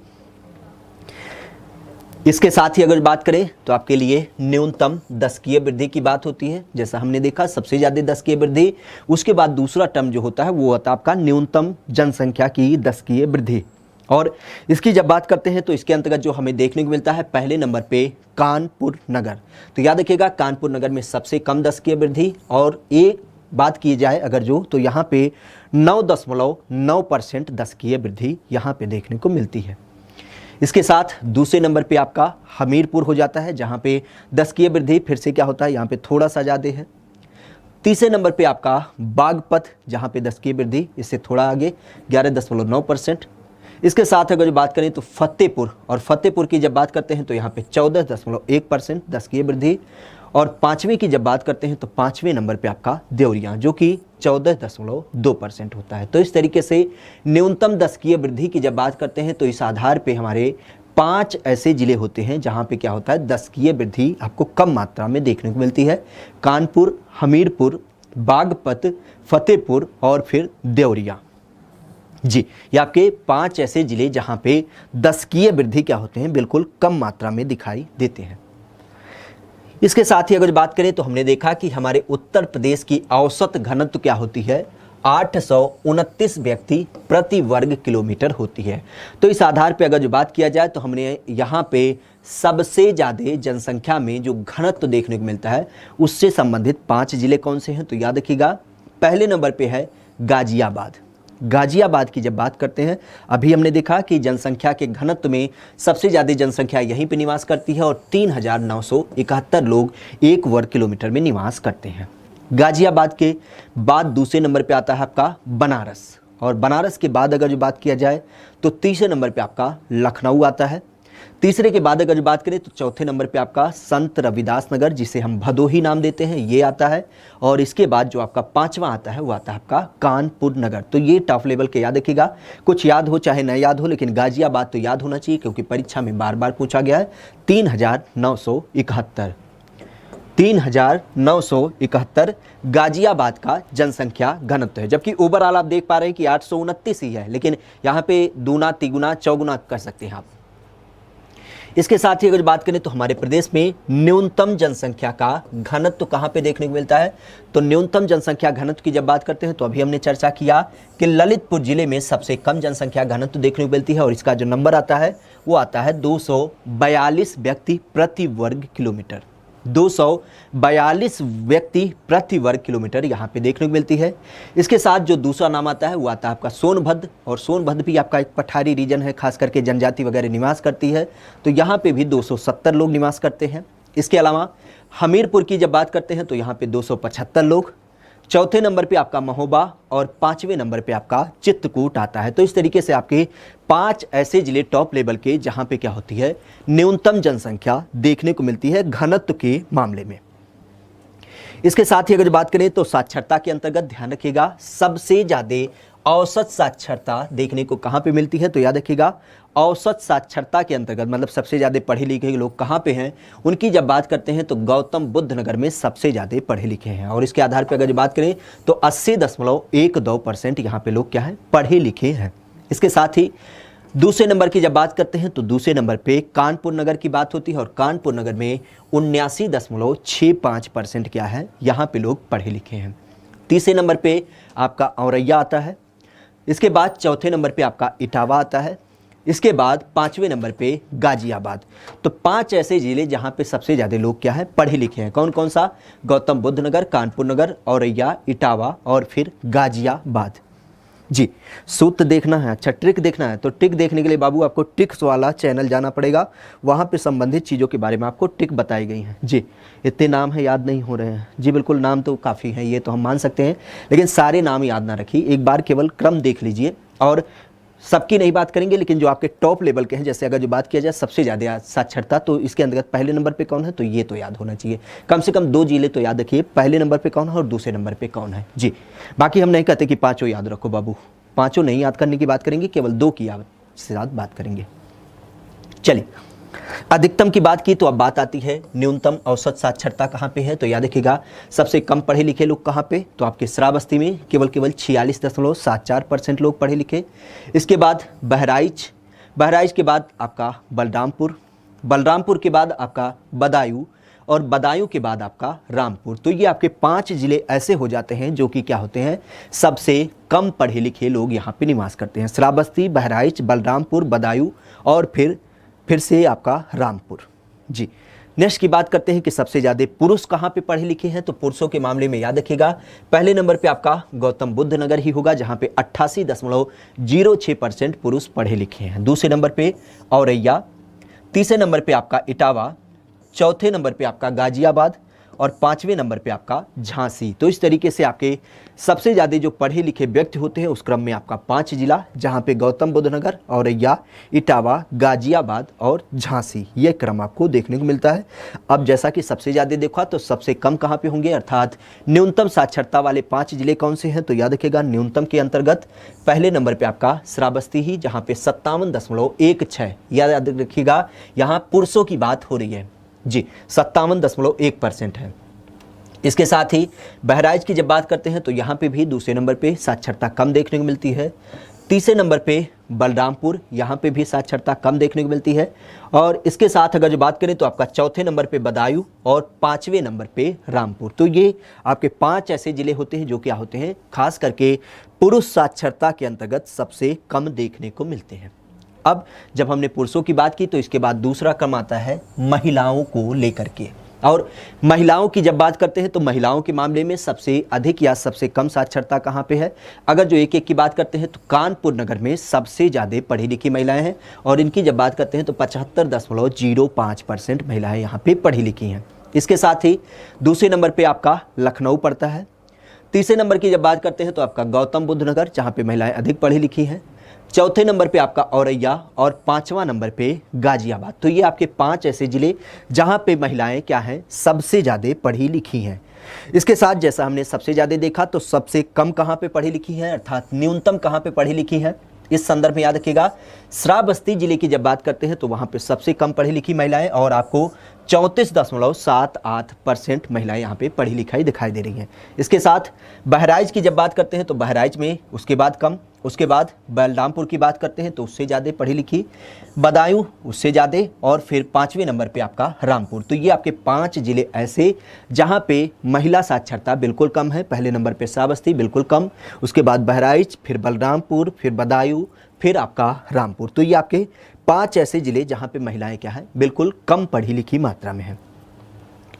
इसके साथ ही अगर बात करें तो आपके लिए न्यूनतम दशकीय वृद्धि की बात होती है। जैसा हमने देखा सबसे ज़्यादा दशकीय वृद्धि, उसके बाद दूसरा टर्म जो होता है वो होता है आपका न्यूनतम जनसंख्या की दशकीय वृद्धि। और इसकी जब बात करते हैं तो इसके अंतर्गत जो हमें देखने को मिलता है पहले नंबर पे कानपुर नगर। तो याद रखिएगा कानपुर नगर में सबसे कम दशकीय वृद्धि। और एक बात की जाए अगर जो, तो यहाँ पे 9.9% दशकीय वृद्धि यहाँ पे देखने को मिलती है। इसके साथ दूसरे नंबर पे आपका हमीरपुर हो जाता है, जहाँ पे दशकीय वृद्धि फिर से क्या होता है, यहाँ पे थोड़ा सा ज़्यादा है। तीसरे नंबर पे आपका बागपत, जहाँ पे दशकीय वृद्धि इससे थोड़ा आगे 11.9%। इसके साथ अगर बात करें तो फतेहपुर, और फतेहपुर की जब बात करते हैं तो यहाँ पे 14.1% दशकीय वृद्धि। और 5वें की जब बात करते हैं तो 5वें नंबर पे आपका देवरिया, जो कि 14.2% होता है। तो इस तरीके से न्यूनतम दशकीय वृद्धि की जब बात करते हैं तो इस आधार पे हमारे 5 ऐसे जिले होते हैं जहाँ पे क्या होता है, दशकीय वृद्धि आपको कम मात्रा में देखने को मिलती है। कानपुर, हमीरपुर, बागपत, फतेहपुर और फिर देवरिया। जी, ये आपके 5 ऐसे जिले जहाँ पे दशकीय वृद्धि क्या होते हैं, बिल्कुल कम मात्रा में दिखाई देते हैं। इसके साथ ही अगर बात करें तो हमने देखा कि हमारे उत्तर प्रदेश की औसत घनत्व क्या होती है, 829 व्यक्ति प्रति वर्ग किलोमीटर होती है। तो इस आधार पे अगर जो बात किया जाए तो हमने यहाँ पे सबसे ज़्यादा जनसंख्या में जो घनत्व देखने को मिलता है उससे संबंधित 5 जिले कौन से हैं, तो याद रखिएगा पहले नंबर पे है गाजियाबाद, गाजियाबाद की जब बात करते हैं, अभी हमने देखा कि जनसंख्या के घनत्व में सबसे ज़्यादा जनसंख्या यहीं पे निवास करती है और 3,971 लोग 1 वर्ग किलोमीटर में निवास करते हैं। गाजियाबाद के बाद दूसरे नंबर पे आता है आपका बनारस, और बनारस के बाद अगर जो बात किया जाए तो तीसरे नंबर पे आपका लखनऊ आता है। तीसरे के बाद अगर जो बात करें तो चौथे नंबर पे आपका संत रविदास नगर, जिसे हम भदोही नाम देते हैं, ये आता है। और इसके बाद जो आपका पांचवा आता है वो आता है आपका कानपुर नगर। तो ये टॉप लेवल के याद रखिएगा, कुछ याद हो चाहे न याद हो, लेकिन गाजियाबाद तो याद होना चाहिए क्योंकि परीक्षा में बार बार पूछा गया है। 3,971 गाजियाबाद का जनसंख्या घनत्व है, जबकि ओवरऑल आप देख पा रहे हैं कि 829 ही है, लेकिन यहाँ पे दूना तिगुना चौगुना कर सकते हैं आप। इसके साथ ही अगर बात करें तो हमारे प्रदेश में न्यूनतम जनसंख्या का घनत्व कहाँ पे देखने को मिलता है, तो न्यूनतम जनसंख्या घनत्व की जब बात करते हैं तो अभी हमने चर्चा किया कि ललितपुर जिले में सबसे कम जनसंख्या घनत्व देखने को मिलती है और इसका जो नंबर आता है वो आता है 242 व्यक्ति प्रति वर्ग किलोमीटर। 242 व्यक्ति प्रति वर्ग किलोमीटर यहाँ पे देखने को मिलती है। इसके साथ जो दूसरा नाम आता है वो आता है आपका सोनभद्र, और सोनभद्र भी आपका एक पठारी रीजन है, खास करके जनजाति वगैरह निवास करती है, तो यहाँ पे भी 270 लोग निवास करते हैं। इसके अलावा हमीरपुर की जब बात करते हैं तो यहाँ पे 275 लोग। चौथे नंबर पे आपका महोबा और पांचवें नंबर पे आपका चित्रकूट आता है। तो इस तरीके से आपके 5 ऐसे जिले टॉप लेवल के जहां पे क्या होती है, न्यूनतम जनसंख्या देखने को मिलती है घनत्व के मामले में। इसके साथ ही अगर बात करें तो साक्षरता के अंतर्गत ध्यान रखिएगा, सबसे ज्यादा औसत साक्षरता देखने को कहां पे मिलती है, तो याद रखिएगा औसत साक्षरता के अंतर्गत मतलब सबसे ज़्यादा पढ़े लिखे लोग कहाँ पे हैं, उनकी जब बात करते हैं तो गौतम बुद्ध नगर में सबसे ज़्यादा पढ़े लिखे हैं। और इसके आधार पर अगर बात करें तो 80.12% यहाँ पे लोग क्या हैं, पढ़े लिखे हैं। इसके साथ ही दूसरे नंबर की जब बात करते हैं तो दूसरे नंबर पे कानपुर नगर की बात होती है और कानपुर नगर में 79.65% क्या है, यहाँ पे लोग पढ़े लिखे हैं। तीसरे नंबर पे आपका औरैया आता है। इसके बाद चौथे नंबर पे आपका इटावा आता है। इसके बाद पांचवें नंबर पे गाजियाबाद। तो 5 ऐसे जिले जहां पे सबसे ज़्यादा लोग क्या है, पढ़े लिखे हैं। कौन कौन सा, गौतम बुद्ध नगर, कानपुर नगर, औरैया, इटावा और फिर गाजियाबाद। जी, सूत्र देखना है, अच्छा ट्रिक देखना है, तो ट्रिक देखने के लिए बाबू आपको ट्रिक्स वाला चैनल जाना पड़ेगा, वहाँ पे संबंधित चीज़ों के बारे में आपको ट्रिक बताई गई हैं। जी, इतने नाम है याद नहीं हो रहे हैं। जी बिल्कुल, नाम तो काफ़ी हैं, ये तो हम मान सकते हैं, लेकिन सारे नाम याद ना रखिए, एक बार केवल क्रम देख लीजिए। और सबकी नहीं बात करेंगे, लेकिन जो आपके टॉप लेवल के हैं, जैसे अगर जो बात किया जाए सबसे ज़्यादा साक्षरता, तो इसके अंतर्गत पहले नंबर पे कौन है, तो ये तो याद होना चाहिए। कम से कम 2 जिले तो याद रखिए, पहले नंबर पे कौन है और दूसरे नंबर पे कौन है। जी, बाकी हम नहीं कहते कि 5 याद रखो बाबू, 5 नहीं याद करने की बात करेंगे, केवल 2 की याद से साथ बात करेंगे। चलिए, अधिकतम की बात की तो अब बात आती है न्यूनतम औसत साक्षरता कहाँ पे है, तो याद रखिएगा सबसे कम पढ़े लिखे लोग कहाँ पे, तो आपके श्रावस्ती में केवल 46.74% लोग पढ़े लिखे। इसके बाद बहराइच के बाद आपका बलरामपुर के बाद आपका बदायूं और बदायूं के बाद आपका रामपुर। तो ये आपके 5 जिले ऐसे हो जाते हैं जो कि क्या होते हैं, सबसे कम पढ़े लिखे लोग यहाँ पे निवास करते हैं। श्रावस्ती, बहराइच, बलरामपुर, बदायूं और फिर से आपका रामपुर। जी, नेक्स्ट की बात करते हैं कि सबसे ज़्यादा पुरुष कहाँ पे पढ़े लिखे हैं, तो पुरुषों के मामले में याद रखिएगा पहले नंबर पे आपका गौतम बुद्ध नगर ही होगा, जहाँ पे 88.06% पुरुष पढ़े लिखे हैं। दूसरे नंबर पे औरैया, तीसरे नंबर पे आपका इटावा, चौथे नंबर पे आपका गाजियाबाद और 5वें नंबर पे आपका झांसी। तो इस तरीके से आपके सबसे ज़्यादा जो पढ़े लिखे व्यक्ति होते हैं उस क्रम में आपका 5 जिला, जहाँ पे गौतम बुद्ध नगर, औरैया, इटावा, गाजियाबाद और झांसी, ये क्रम आपको देखने को मिलता है। अब जैसा कि सबसे ज़्यादा देखा तो सबसे कम कहाँ पे होंगे, अर्थात न्यूनतम साक्षरता वाले 5 जिले कौन से हैं, तो याद रखिएगा न्यूनतम के अंतर्गत पहले नंबर पर आपका श्रावस्ती ही, जहाँ पे 57.16, याद रखिएगा यहाँ पुरुषों की बात हो रही है। जी, 57.1% है। इसके साथ ही बहराइच की जब बात करते हैं तो यहाँ पे भी दूसरे नंबर पे साक्षरता कम देखने को मिलती है। तीसरे नंबर पे बलरामपुर, यहाँ पे भी साक्षरता कम देखने को मिलती है। और इसके साथ अगर जो बात करें तो आपका चौथे नंबर पे बदायूं और 5वें नंबर पे रामपुर। तो ये आपके 5 ऐसे जिले होते हैं जो क्या होते हैं, खास करके पुरुष साक्षरता के अंतर्गत सबसे कम देखने को मिलते हैं। अब जब हमने पुरुषों की बात की तो इसके बाद दूसरा क्रम आता है महिलाओं को लेकर के। और महिलाओं की जब बात करते हैं तो महिलाओं के मामले में सबसे अधिक या सबसे कम साक्षरता कहाँ पे है? अगर जो एक की बात करते हैं तो कानपुर नगर में सबसे ज़्यादा पढ़ी लिखी महिलाएं हैं और इनकी जब बात करते हैं तो 75.05% महिलाएं यहाँ पे पढ़ी लिखी हैं। इसके साथ ही दूसरे नंबर पे आपका लखनऊ पड़ता है। तीसरे नंबर की जब बात करते हैं तो आपका गौतम बुद्ध नगर, जहाँ पे महिलाएं अधिक पढ़ी लिखी हैं। चौथे नंबर पे आपका औरैया और पांचवा नंबर पे गाजियाबाद। तो ये आपके 5 ऐसे ज़िले जहाँ पे महिलाएं क्या हैं, सबसे ज़्यादा पढ़ी लिखी हैं। इसके साथ जैसा हमने सबसे ज़्यादा देखा तो सबसे कम कहाँ पे पढ़ी लिखी हैं, अर्थात न्यूनतम कहाँ पे पढ़ी लिखी हैं, इस संदर्भ में याद रखिएगा श्रावस्ती जिले की जब बात करते हैं तो वहाँ पे सबसे कम पढ़ी लिखी महिलाएं और आपको 34.78% महिलाएं यहाँ पे पढ़ी लिखाई दिखाई दे रही हैं। इसके साथ बहराइच की जब बात करते हैं तो बहराइच में उसके बाद कम, उसके बाद बलरामपुर की बात करते हैं तो उससे ज़्यादा पढ़ी लिखी, बदायूं उससे ज़्यादा और फिर 5वें नंबर पे आपका रामपुर। तो ये आपके 5 ज़िले ऐसे जहाँ पे महिला साक्षरता बिल्कुल कम है। पहले नंबर पे श्रावस्ती बिल्कुल कम, उसके बाद बहराइच, फिर बलरामपुर, फिर बदायूं, फिर आपका रामपुर। तो ये आपके 5 ऐसे ज़िले जहाँ पे महिलाएं क्या है, बिल्कुल कम पढ़ी लिखी मात्रा में है।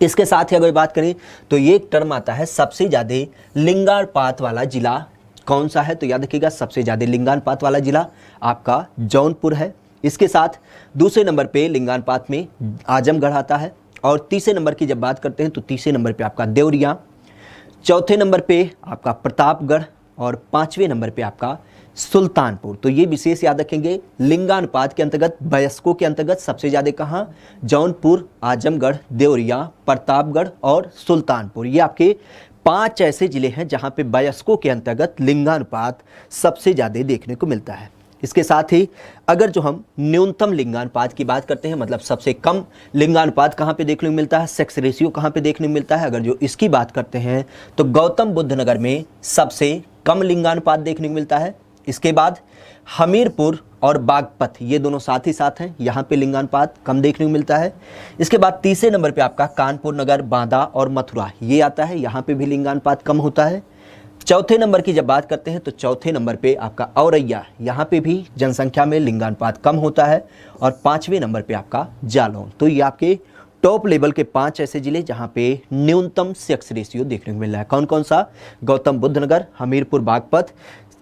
इसके साथ ही अगर बात करें तो ये एक टर्म आता है सबसे ज़्यादा लिंगानुपात वाला जिला कौन सा है? तो याद रखिएगा सबसे ज़्यादा लिंगानुपात वाला जिला आपका जौनपुर है। इसके साथ दूसरे नंबर पे लिंगानुपात में आजमगढ़ आता है और तीसरे नंबर की जब बात करते हैं तो तीसरे नंबर पे आपका देवरिया, चौथे नंबर पे आपका प्रतापगढ़ और 5वें नंबर पे आपका सुल्तानपुर। तो ये विशेष याद रखेंगे, लिंगानुपात के अंतर्गत वयस्कों के अंतर्गत सबसे ज़्यादा कहाँ? जौनपुर, आजमगढ़, देवरिया, प्रतापगढ़ और सुल्तानपुर। ये आपके 5 ऐसे ज़िले हैं जहाँ पे वयस्कों के अंतर्गत लिंगानुपात सबसे ज़्यादा देखने को मिलता है। इसके साथ ही अगर जो हम न्यूनतम लिंगानुपात की बात करते हैं, मतलब सबसे कम लिंगानुपात कहाँ पे देखने को मिलता है, सेक्स रेशियो कहाँ पे देखने को मिलता है, अगर जो इसकी बात करते हैं तो गौतम बुद्ध नगर में सबसे कम लिंगानुपात देखने को मिलता है। इसके बाद हमीरपुर और बागपत, ये दोनों साथ ही साथ हैं, यहाँ पे लिंगानुपात कम देखने को मिलता है। इसके बाद तीसरे नंबर पे आपका कानपुर नगर, बांदा और मथुरा ये आता है, यहाँ पे भी लिंगानुपात कम होता है। चौथे नंबर की जब बात करते हैं तो चौथे नंबर पे आपका औरैया, यहाँ पे भी जनसंख्या में लिंगानुपात कम होता है और 5वें नंबर पे आपका जालौन। तो ये आपके टॉप लेवल के 5 ऐसे जिले जहाँ पे न्यूनतम सेक्स रेशियो देखने को मिल रहा है। कौन कौन सा? गौतम बुद्ध नगर, हमीरपुर, बागपत,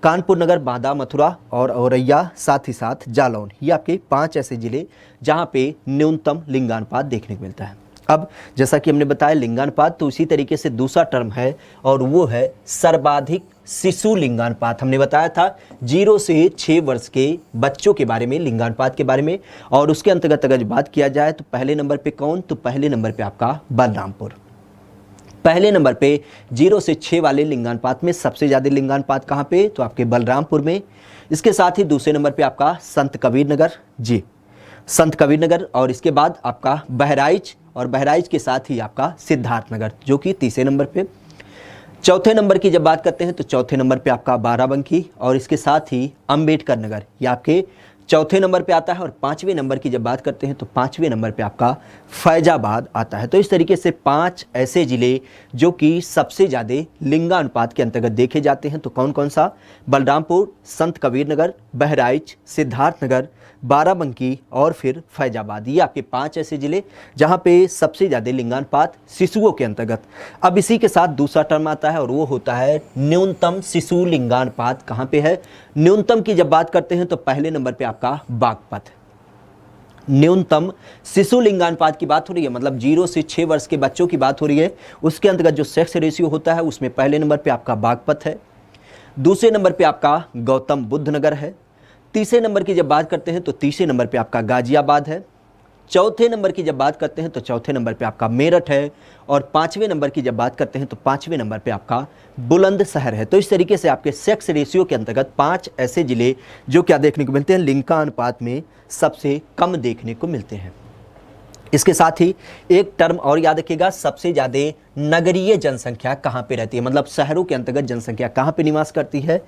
कानपुर नगर, बांदा, मथुरा और औरैया, साथ ही साथ जालौन। ये आपके 5 ऐसे जिले जहाँ पे न्यूनतम लिंगानुपात देखने को मिलता है। अब जैसा कि हमने बताया लिंगानुपात, तो इसी तरीके से दूसरा टर्म है और वो है सर्वाधिक शिशु लिंगानुपात। हमने बताया था 0 से 6 वर्ष के बच्चों के बारे में, लिंगानुपात के बारे में, और उसके अंतर्गत अगर बात किया जाए तो पहले नंबर पे कौन? तो पहले नंबर पे आपका बलरामपुर। पहले नंबर पे 0 से 6 वाले लिंगानुपात में सबसे ज़्यादा लिंगानुपात कहाँ पे? तो आपके बलरामपुर में। इसके साथ ही दूसरे नंबर पे आपका संत कबीर नगर, जी संत कबीर नगर, और इसके बाद आपका बहराइच और बहराइच के साथ ही आपका सिद्धार्थ नगर जो कि तीसरे नंबर पे। चौथे नंबर की जब बात करते हैं तो चौथे नंबर पे आपका बाराबंकी और इसके साथ ही अंबेडकर नगर, ये आपके चौथे नंबर पे आता है। और 5वें नंबर की जब बात करते हैं तो 5वें नंबर पे आपका फैजाबाद आता है। तो इस तरीके से 5 ऐसे ज़िले जो कि सबसे ज़्यादा लिंगानुपात के अंतर्गत देखे जाते हैं। तो कौन कौन सा? बलरामपुर, संत कबीर नगर, बहराइच, सिद्धार्थ नगर, बाराबंकी और फिर फैजाबाद। ये आपके 5 ऐसे ज़िले जहाँ पे सबसे ज़्यादा लिंगानुपात शिशुओं के अंतर्गत। अब इसी के साथ दूसरा टर्म आता है और वो होता है न्यूनतम शिशु लिंगानुपात। कहाँ पे है? न्यूनतम की जब बात करते हैं तो पहले नंबर पे आपका बागपत। न्यूनतम शिशु लिंगानुपात की बात हो रही है, मतलब 0 से 6 वर्ष के बच्चों की बात हो रही है, उसके अंतर्गत जो सेक्स रेशियो होता है उसमें पहले नंबर पे आपका बागपत है, दूसरे नंबर पे आपका गौतम बुद्ध नगर है, तीसरे नंबर की जब बात करते हैं तो तीसरे नंबर पे आपका गाजियाबाद है, चौथे नंबर की जब बात करते हैं तो चौथे नंबर पे आपका मेरठ है, और 5वें नंबर की जब बात करते हैं तो 5वें नंबर पे आपका बुलंदशहर है। तो इस तरीके से आपके सेक्स रेशियो के अंतर्गत 5 ऐसे ज़िले जो क्या देखने को मिलते हैं, लिंगानुपात में सबसे कम देखने को मिलते हैं। इसके साथ ही एक टर्म और याद रखिएगा, सबसे ज़्यादा नगरीय जनसंख्या कहाँ पे रहती है, मतलब शहरों के अंतर्गत जनसंख्या कहाँ पे निवास करती है।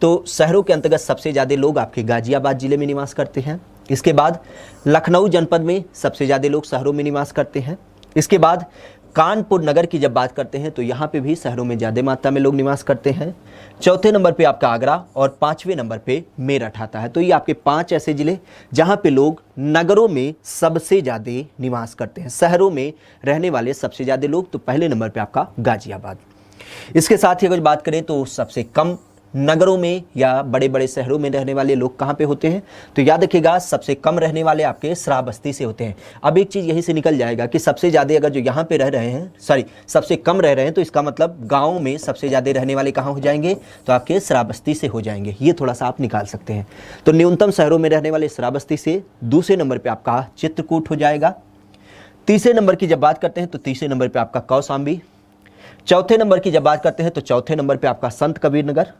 तो शहरों के अंतर्गत सबसे ज़्यादा लोग आपके गाजियाबाद ज़िले में निवास करते हैं। इसके बाद लखनऊ जनपद में सबसे ज़्यादा लोग शहरों में निवास करते हैं। इसके बाद कानपुर नगर की जब बात करते हैं तो यहाँ पे भी शहरों में ज़्यादा मात्रा में लोग निवास करते हैं। चौथे नंबर पे आपका आगरा और 5वें नंबर पे मेरठ आता है। तो ये आपके 5 ऐसे ज़िले जहाँ पे लोग नगरों में सबसे ज़्यादा निवास करते हैं, शहरों में रहने वाले सबसे ज़्यादा लोग। तो पहले नंबर पे आपका गाजियाबाद। इसके साथ ही अगर बात करें तो सबसे कम नगरों में या बड़े बड़े शहरों में रहने वाले लोग कहाँ पे होते हैं, तो याद रखिएगा सबसे कम रहने वाले आपके श्रावस्ती से होते हैं। अब एक चीज़ यहीं से निकल जाएगा कि सबसे ज़्यादा अगर जो यहाँ पे रह रहे हैं, सबसे कम रह रहे हैं, तो इसका मतलब गाँव में सबसे ज़्यादा रहने वाले कहाँ हो जाएंगे, तो आपके श्रावस्ती से हो जाएंगे। ये थोड़ा सा आप निकाल सकते हैं। तो न्यूनतम शहरों में रहने वाले श्रावस्ती से। दूसरे नंबर पर आपका चित्रकूट हो जाएगा। तीसरे नंबर की जब बात करते हैं तो तीसरे नंबर पर आपका कौशाम्बी। चौथे नंबर की जब बात करते हैं तो चौथे नंबर पर आपका संत कबीर नगर।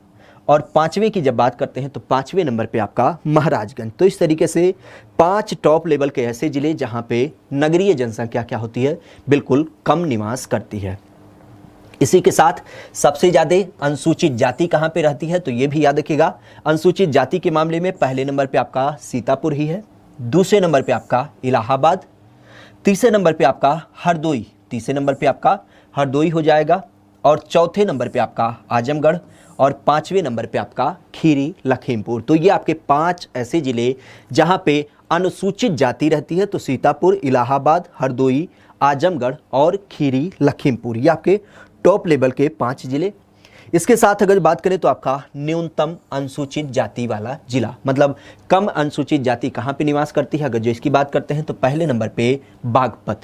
और 5वें की जब बात करते हैं तो 5वें नंबर पे आपका महाराजगंज। तो इस तरीके से 5 टॉप लेवल के ऐसे ज़िले जहाँ पे नगरीय जनसंख्या क्या होती है, बिल्कुल कम निवास करती है। इसी के साथ सबसे ज़्यादा अनुसूचित जाति कहाँ पे रहती है, तो ये भी याद रखिएगा। अनुसूचित जाति के मामले में पहले नंबर पे आपका सीतापुर ही है। दूसरे नंबर पे आपका इलाहाबाद। तीसरे नंबर पे आपका हरदोई। तीसरे नंबर पे आपका हरदोई हो जाएगा। और चौथे नंबर पे आपका आजमगढ़। और 5वें नंबर पे आपका खीरी लखीमपुर। तो ये आपके 5 ऐसे ज़िले जहाँ पे अनुसूचित जाति रहती है। तो सीतापुर, इलाहाबाद, हरदोई, आजमगढ़ और खीरी लखीमपुर, ये आपके टॉप लेवल के 5 ज़िले। इसके साथ अगर बात करें तो आपका न्यूनतम अनुसूचित जाति वाला जिला, मतलब कम अनुसूचित जाति कहाँ पे निवास करती है, अगर जो इसकी बात करते हैं तो पहले नंबर पे बागपत।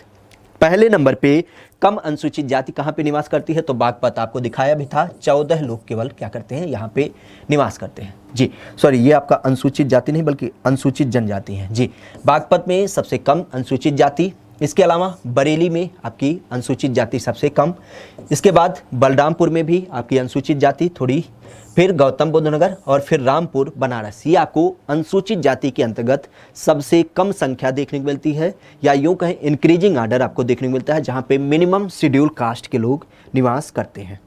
पहले नंबर पे कम अनुसूचित जाति कहाँ पे निवास करती है, तो बागपत आपको दिखाया भी था। 14 लोग केवल क्या करते हैं, यहाँ पे निवास करते हैं। जी सॉरी, ये आपका अनुसूचित जाति नहीं बल्कि अनुसूचित जनजाति है। जी, बागपत में सबसे कम अनुसूचित जाति। इसके अलावा बरेली में आपकी अनुसूचित जाति सबसे कम। इसके बाद बलरामपुर में भी आपकी अनुसूचित जाति थोड़ी, फिर गौतम बुद्ध नगर और फिर रामपुर, बनारस, ये आपको अनुसूचित जाति के अंतर्गत सबसे कम संख्या देखने को मिलती है, या यूँ कहें इंक्रीजिंग आर्डर आपको देखने को मिलता है, जहाँ पे मिनिमम शेड्यूल कास्ट के लोग निवास करते हैं।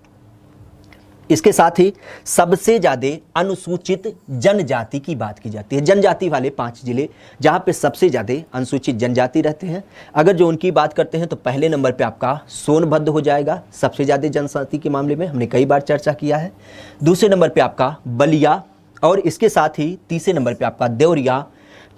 इसके साथ ही सबसे ज़्यादा अनुसूचित जनजाति की बात की जाती है। जनजाति वाले 5 ज़िले जहाँ पे सबसे ज़्यादा अनुसूचित जनजाति रहते हैं, अगर जो उनकी बात करते हैं तो पहले नंबर पे आपका सोनभद्र हो जाएगा, सबसे ज़्यादा जनजाति के मामले में, हमने कई बार चर्चा किया है। दूसरे नंबर पे आपका बलिया, और इसके साथ ही तीसरे नंबर पे आपका देवरिया।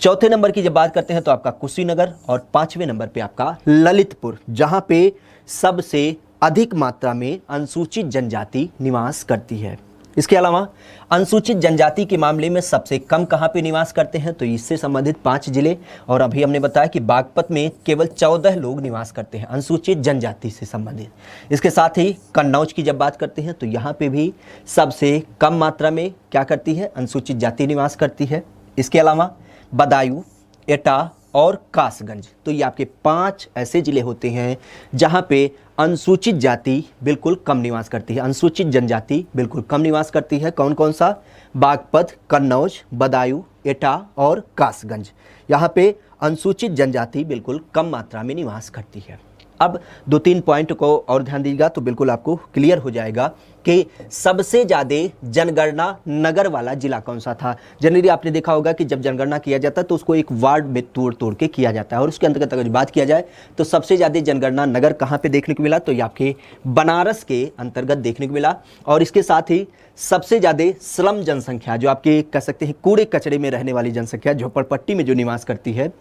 चौथे नंबर की जब बात करते हैं तो आपका कुशीनगर। और 5वें नंबर पे आपका ललितपुर, जहाँ पे सबसे अधिक मात्रा में अनुसूचित जनजाति निवास करती है। इसके अलावा अनुसूचित जनजाति के मामले में सबसे कम कहाँ पे निवास करते हैं, तो इससे संबंधित 5 ज़िले। और अभी हमने बताया कि बागपत में केवल 14 लोग निवास करते हैं अनुसूचित जनजाति से संबंधित। इसके साथ ही कन्नौज की जब बात करते हैं तो यहाँ पे भी सबसे कम मात्रा में क्या करती है, अनुसूचित जाति निवास करती है। इसके अलावा बदायूं, एटा और कासगंज, तो ये आपके 5 ऐसे ज़िले होते हैं जहाँ पे अनुसूचित जाति बिल्कुल कम निवास करती है, अनुसूचित जनजाति बिल्कुल कम निवास करती है। कौन कौन सा, बागपत, कन्नौज, बदायूं, एटा और कासगंज, यहाँ पे अनुसूचित जनजाति बिल्कुल कम मात्रा में निवास करती है। अब 2-3 पॉइंट को और ध्यान दीजिएगा तो बिल्कुल आपको क्लियर हो जाएगा कि सबसे ज़्यादा जनगणना नगर वाला जिला कौन सा था। जनरली आपने देखा होगा कि जब जनगणना किया जाता है तो उसको एक वार्ड में तोड़ तोड़ के किया जाता है, और उसके अंतर्गत अगर बात किया जाए तो सबसे ज़्यादा जनगणना नगर कहाँ पे देखने को मिला, तो ये आपके बनारस के अंतर्गत देखने को मिला। और इसके साथ ही सबसे ज़्यादा स्लम जनसंख्या, जो आपके कह सकते हैं कूड़े कचरे में रहने वाली जनसंख्या, झोपड़पट्टी में जो निवास करती है,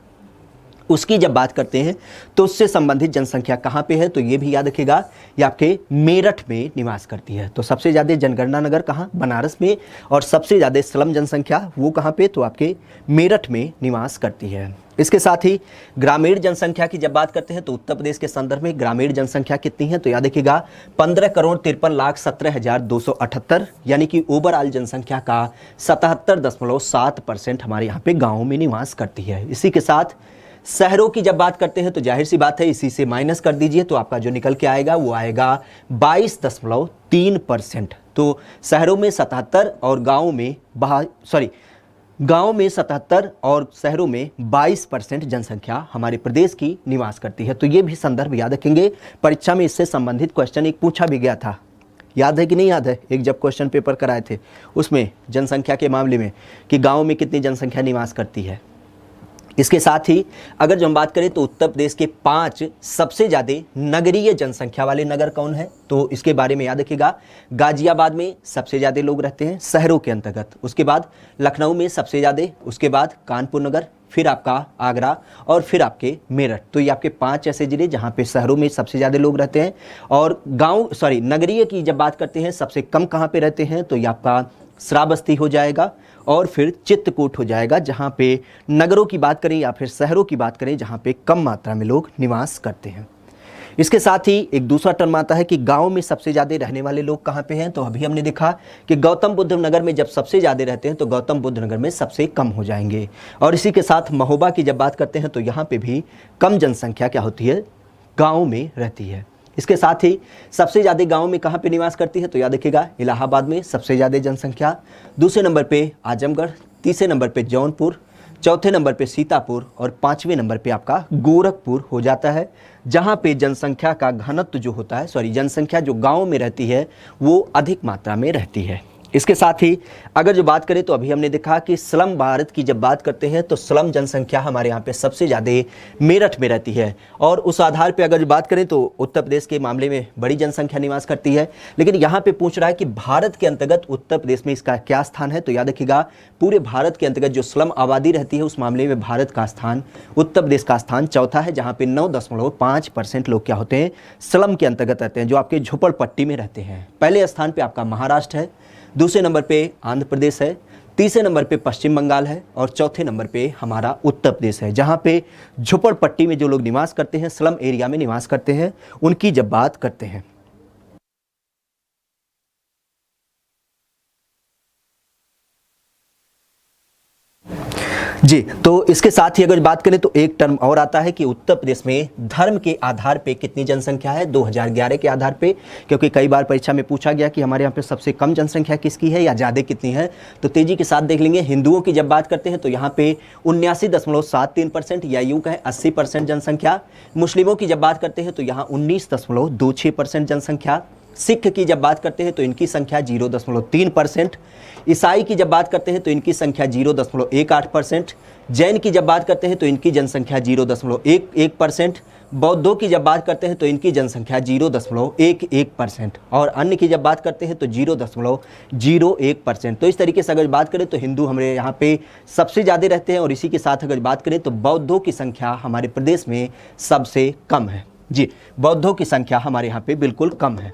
उसकी जब बात करते हैं तो उससे संबंधित जनसंख्या कहाँ पे है, तो ये भी याद रखिएगा, ये आपके मेरठ में निवास करती है। तो सबसे ज़्यादा जनगणना नगर कहाँ, बनारस में, और सबसे ज़्यादा स्लम जनसंख्या वो कहाँ पे, तो आपके मेरठ में निवास करती है। इसके साथ ही ग्रामीण जनसंख्या की जब बात करते हैं तो उत्तर प्रदेश के संदर्भ में ग्रामीण जनसंख्या कितनी है, तो याद रखिएगा 15,53,17,278, यानी कि ओवरऑल जनसंख्या का 77.7% हमारे यहाँ पे गाँव में निवास करती है। इसी के साथ शहरों की जब बात करते हैं तो जाहिर सी बात है, इसी से माइनस कर दीजिए तो आपका जो निकल के आएगा वो आएगा 22.3%। तो शहरों में 77 और गाँव में 77 और शहरों में 22% जनसंख्या हमारे प्रदेश की निवास करती है। तो ये भी संदर्भ याद रखेंगे, परीक्षा में इससे संबंधित क्वेश्चन एक पूछा भी गया था, याद है कि नहीं याद है, एक जब क्वेश्चन पेपर कराए थे उसमें जनसंख्या के मामले में कि गाँव में कितनी जनसंख्या निवास करती है। इसके साथ ही अगर जो हम बात करें तो उत्तर प्रदेश के 5 सबसे ज़्यादा नगरीय जनसंख्या वाले नगर कौन है, तो इसके बारे में याद रखिएगा। गाजियाबाद में सबसे ज़्यादा लोग रहते हैं शहरों के अंतर्गत, उसके बाद लखनऊ में सबसे ज़्यादा, उसके बाद कानपुर नगर, फिर आपका आगरा और फिर आपके मेरठ। तो ये आपके 5 ऐसे ज़िले जहाँ पे शहरों में सबसे ज़्यादा लोग रहते हैं। और नगरीय की जब बात करते हैं सबसे कम कहाँ पे रहते हैं, तो ये आपका श्रावस्ती हो जाएगा और फिर चित्रकूट हो जाएगा, जहाँ पे नगरों की बात करें या फिर शहरों की बात करें जहाँ पे कम मात्रा में लोग निवास करते हैं। इसके साथ ही एक दूसरा टर्म आता है कि गांव में सबसे ज़्यादा रहने वाले लोग कहाँ पे हैं, तो अभी हमने देखा कि गौतम बुद्ध नगर में जब सबसे ज़्यादा रहते हैं तो गौतम बुद्ध नगर में सबसे कम हो जाएंगे। और इसी के साथ महोबा की जब बात करते हैं तो यहाँ पे भी कम जनसंख्या क्या होती है, गाँव में रहती है। इसके साथ ही सबसे ज़्यादा गाँव में कहाँ पे निवास करती है, तो याद रखिएगा इलाहाबाद में सबसे ज़्यादा जनसंख्या, दूसरे नंबर पे आजमगढ़, तीसरे नंबर पे जौनपुर, चौथे नंबर पे सीतापुर और 5वें नंबर पे आपका गोरखपुर हो जाता है, जहाँ पे जनसंख्या का घनत्व जो होता है जनसंख्या जो गाँव में रहती है वो अधिक मात्रा में रहती है। इसके साथ ही अगर जो बात करें तो अभी हमने देखा कि स्लम भारत की जब बात करते हैं तो स्लम जनसंख्या हमारे यहाँ पे सबसे ज़्यादा मेरठ में रहती है। और उस आधार पे अगर जो बात करें तो उत्तर प्रदेश के मामले में बड़ी जनसंख्या निवास करती है। लेकिन यहाँ पे पूछ रहा है कि भारत के अंतर्गत उत्तर प्रदेश में इसका क्या स्थान है, तो याद रखिएगा पूरे भारत के अंतर्गत जो स्लम आबादी रहती है उस मामले में भारत का स्थान, उत्तर प्रदेश का स्थान चौथा है, जहाँ पे 9.5% लोग क्या होते हैं, स्लम के अंतर्गत रहते हैं, जो आपके झोपड़पट्टी में रहते हैं। पहले स्थान पे आपका महाराष्ट्र है, दूसरे नंबर पे आंध्र प्रदेश है, तीसरे नंबर पे पश्चिम बंगाल है और चौथे नंबर पे हमारा उत्तर प्रदेश है, जहाँ पे झोपड़पट्टी में जो लोग निवास करते हैं, स्लम एरिया में निवास करते हैं, उनकी जब बात करते हैं। जी, तो इसके साथ ही अगर बात करें तो एक टर्म और आता है कि उत्तर प्रदेश में धर्म के आधार पे कितनी जनसंख्या है 2011 के आधार पे, क्योंकि कई बार परीक्षा में पूछा गया कि हमारे यहाँ पे सबसे कम जनसंख्या किसकी है या ज़्यादा कितनी है। तो तेजी के साथ देख लेंगे। हिंदुओं की जब बात करते हैं तो यहाँ पे 79.73% या यूँ कहें 80% जनसंख्या। मुस्लिमों की जब बात करते हैं तो यहाँ 19.26% जनसंख्या। सिख की जब बात करते हैं तो इनकी संख्या 0.3%। ईसाई की जब बात करते हैं तो इनकी संख्या 0.18%। जैन की जब बात करते हैं तो इनकी जनसंख्या 0.11%। बौद्धों की जब बात करते हैं तो इनकी जनसंख्या 0.11% और अन्य की जब बात करते हैं तो 0.01%। तो इस तरीके से अगर बात करें तो हिंदू हमारे यहाँ पे सबसे ज़्यादा रहते हैं। और इसी के साथ अगर बात करें तो बौद्धों की संख्या हमारे प्रदेश में सबसे कम है। जी, बौद्धों की संख्या हमारे यहाँ पे बिल्कुल कम है।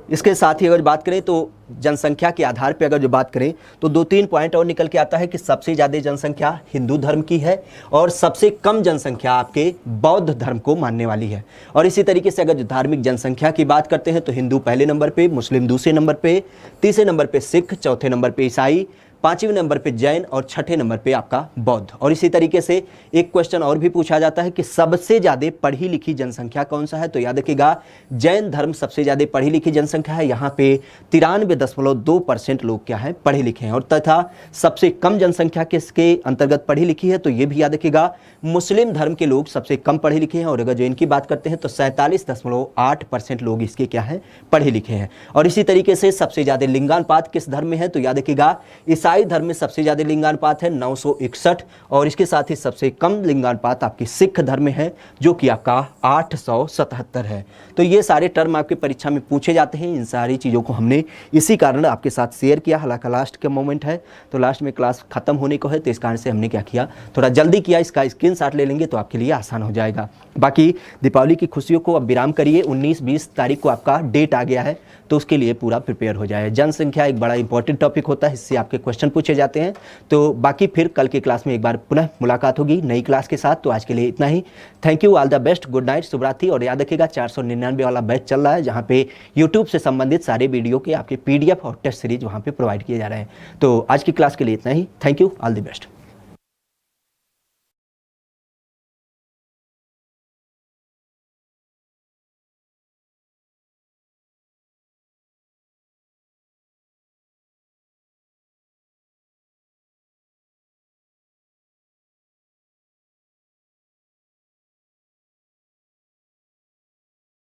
इसके साथ ही अगर बात करें तो जनसंख्या के आधार पे अगर जो बात करें तो 2-3 पॉइंट और निकल के आता है कि सबसे ज़्यादा जनसंख्या हिंदू धर्म की है और सबसे कम जनसंख्या आपके बौद्ध धर्म को मानने वाली है। और इसी तरीके से अगर जो धार्मिक जनसंख्या की बात करते हैं तो हिंदू पहले नंबर पे, मुस्लिम दूसरे नंबर पे, तीसरे नंबर पे सिख, चौथे नंबर पे ईसाई, 5वें नंबर पे जैन और 6ठे नंबर पे आपका बौद्ध। और इसी तरीके से एक क्वेश्चन और भी पूछा जाता है कि सबसे ज़्यादा पढ़ी लिखी जनसंख्या कौन सा है, तो याद रखिएगा जैन धर्म सबसे ज़्यादा पढ़ी लिखी जनसंख्या है। यहाँ पे 93.2% लोग क्या है, पढ़े लिखे हैं। और तथा सबसे कम जनसंख्या किसके अंतर्गत पढ़ी लिखी है, तो ये भी याद रखिएगा मुस्लिम धर्म के लोग सबसे कम पढ़े लिखे हैं। और अगर जो इनकी बात करते हैं तो 47.8% लोग इसके क्या हैं, पढ़े लिखे हैं। और इसी तरीके से सबसे ज़्यादा लिंगानुपात किस धर्म में है, तो याद रखिएगा ईसाई धर्म में सबसे ज़्यादा लिंगानुपात है 961। और इसके साथ ही सबसे कम लिंगानुपात आपकी सिख धर्म में है जो कि आपका 877 है। तो ये सारे टर्म आपके परीक्षा में पूछे जाते हैं। इन सारी चीज़ों को हमने इसी कारण आपके साथ शेयर किया। हालांकि लास्ट का मोमेंट है तो लास्ट में क्लास खत्म होने को है, तो इस कारण से हमने क्या किया, थोड़ा जल्दी किया। इसका स्क्रीनशॉट ले लेंगे तो आपके लिए आसान हो जाएगा। बाकी दीपावली की खुशियों को अब विराम करिए। 19-20 तारीख को आपका डेट आ गया है तो उसके लिए पूरा प्रिपेयर हो जाए। जनसंख्या एक बड़ा इंपॉर्टेंट टॉपिक होता है, इससे आपके क्वेश्चन पूछे जाते हैं। तो बाकी फिर कल की क्लास में एक बार पुनः मुलाकात होगी नई क्लास के साथ। तो आज के लिए इतना ही। Thank you, all the best, good night, शुभ रात्रि। और याद रखिएगा 499 वाला बैच चल रहा है जहाँ पे यूट्यूब से संबंधित सारे वीडियो के आपके PDF और टेस्ट सीरीज वहाँ पे प्रोवाइड किए जा रहे हैं। तो आज की क्लास के लिए इतना ही। Thank you, all the best.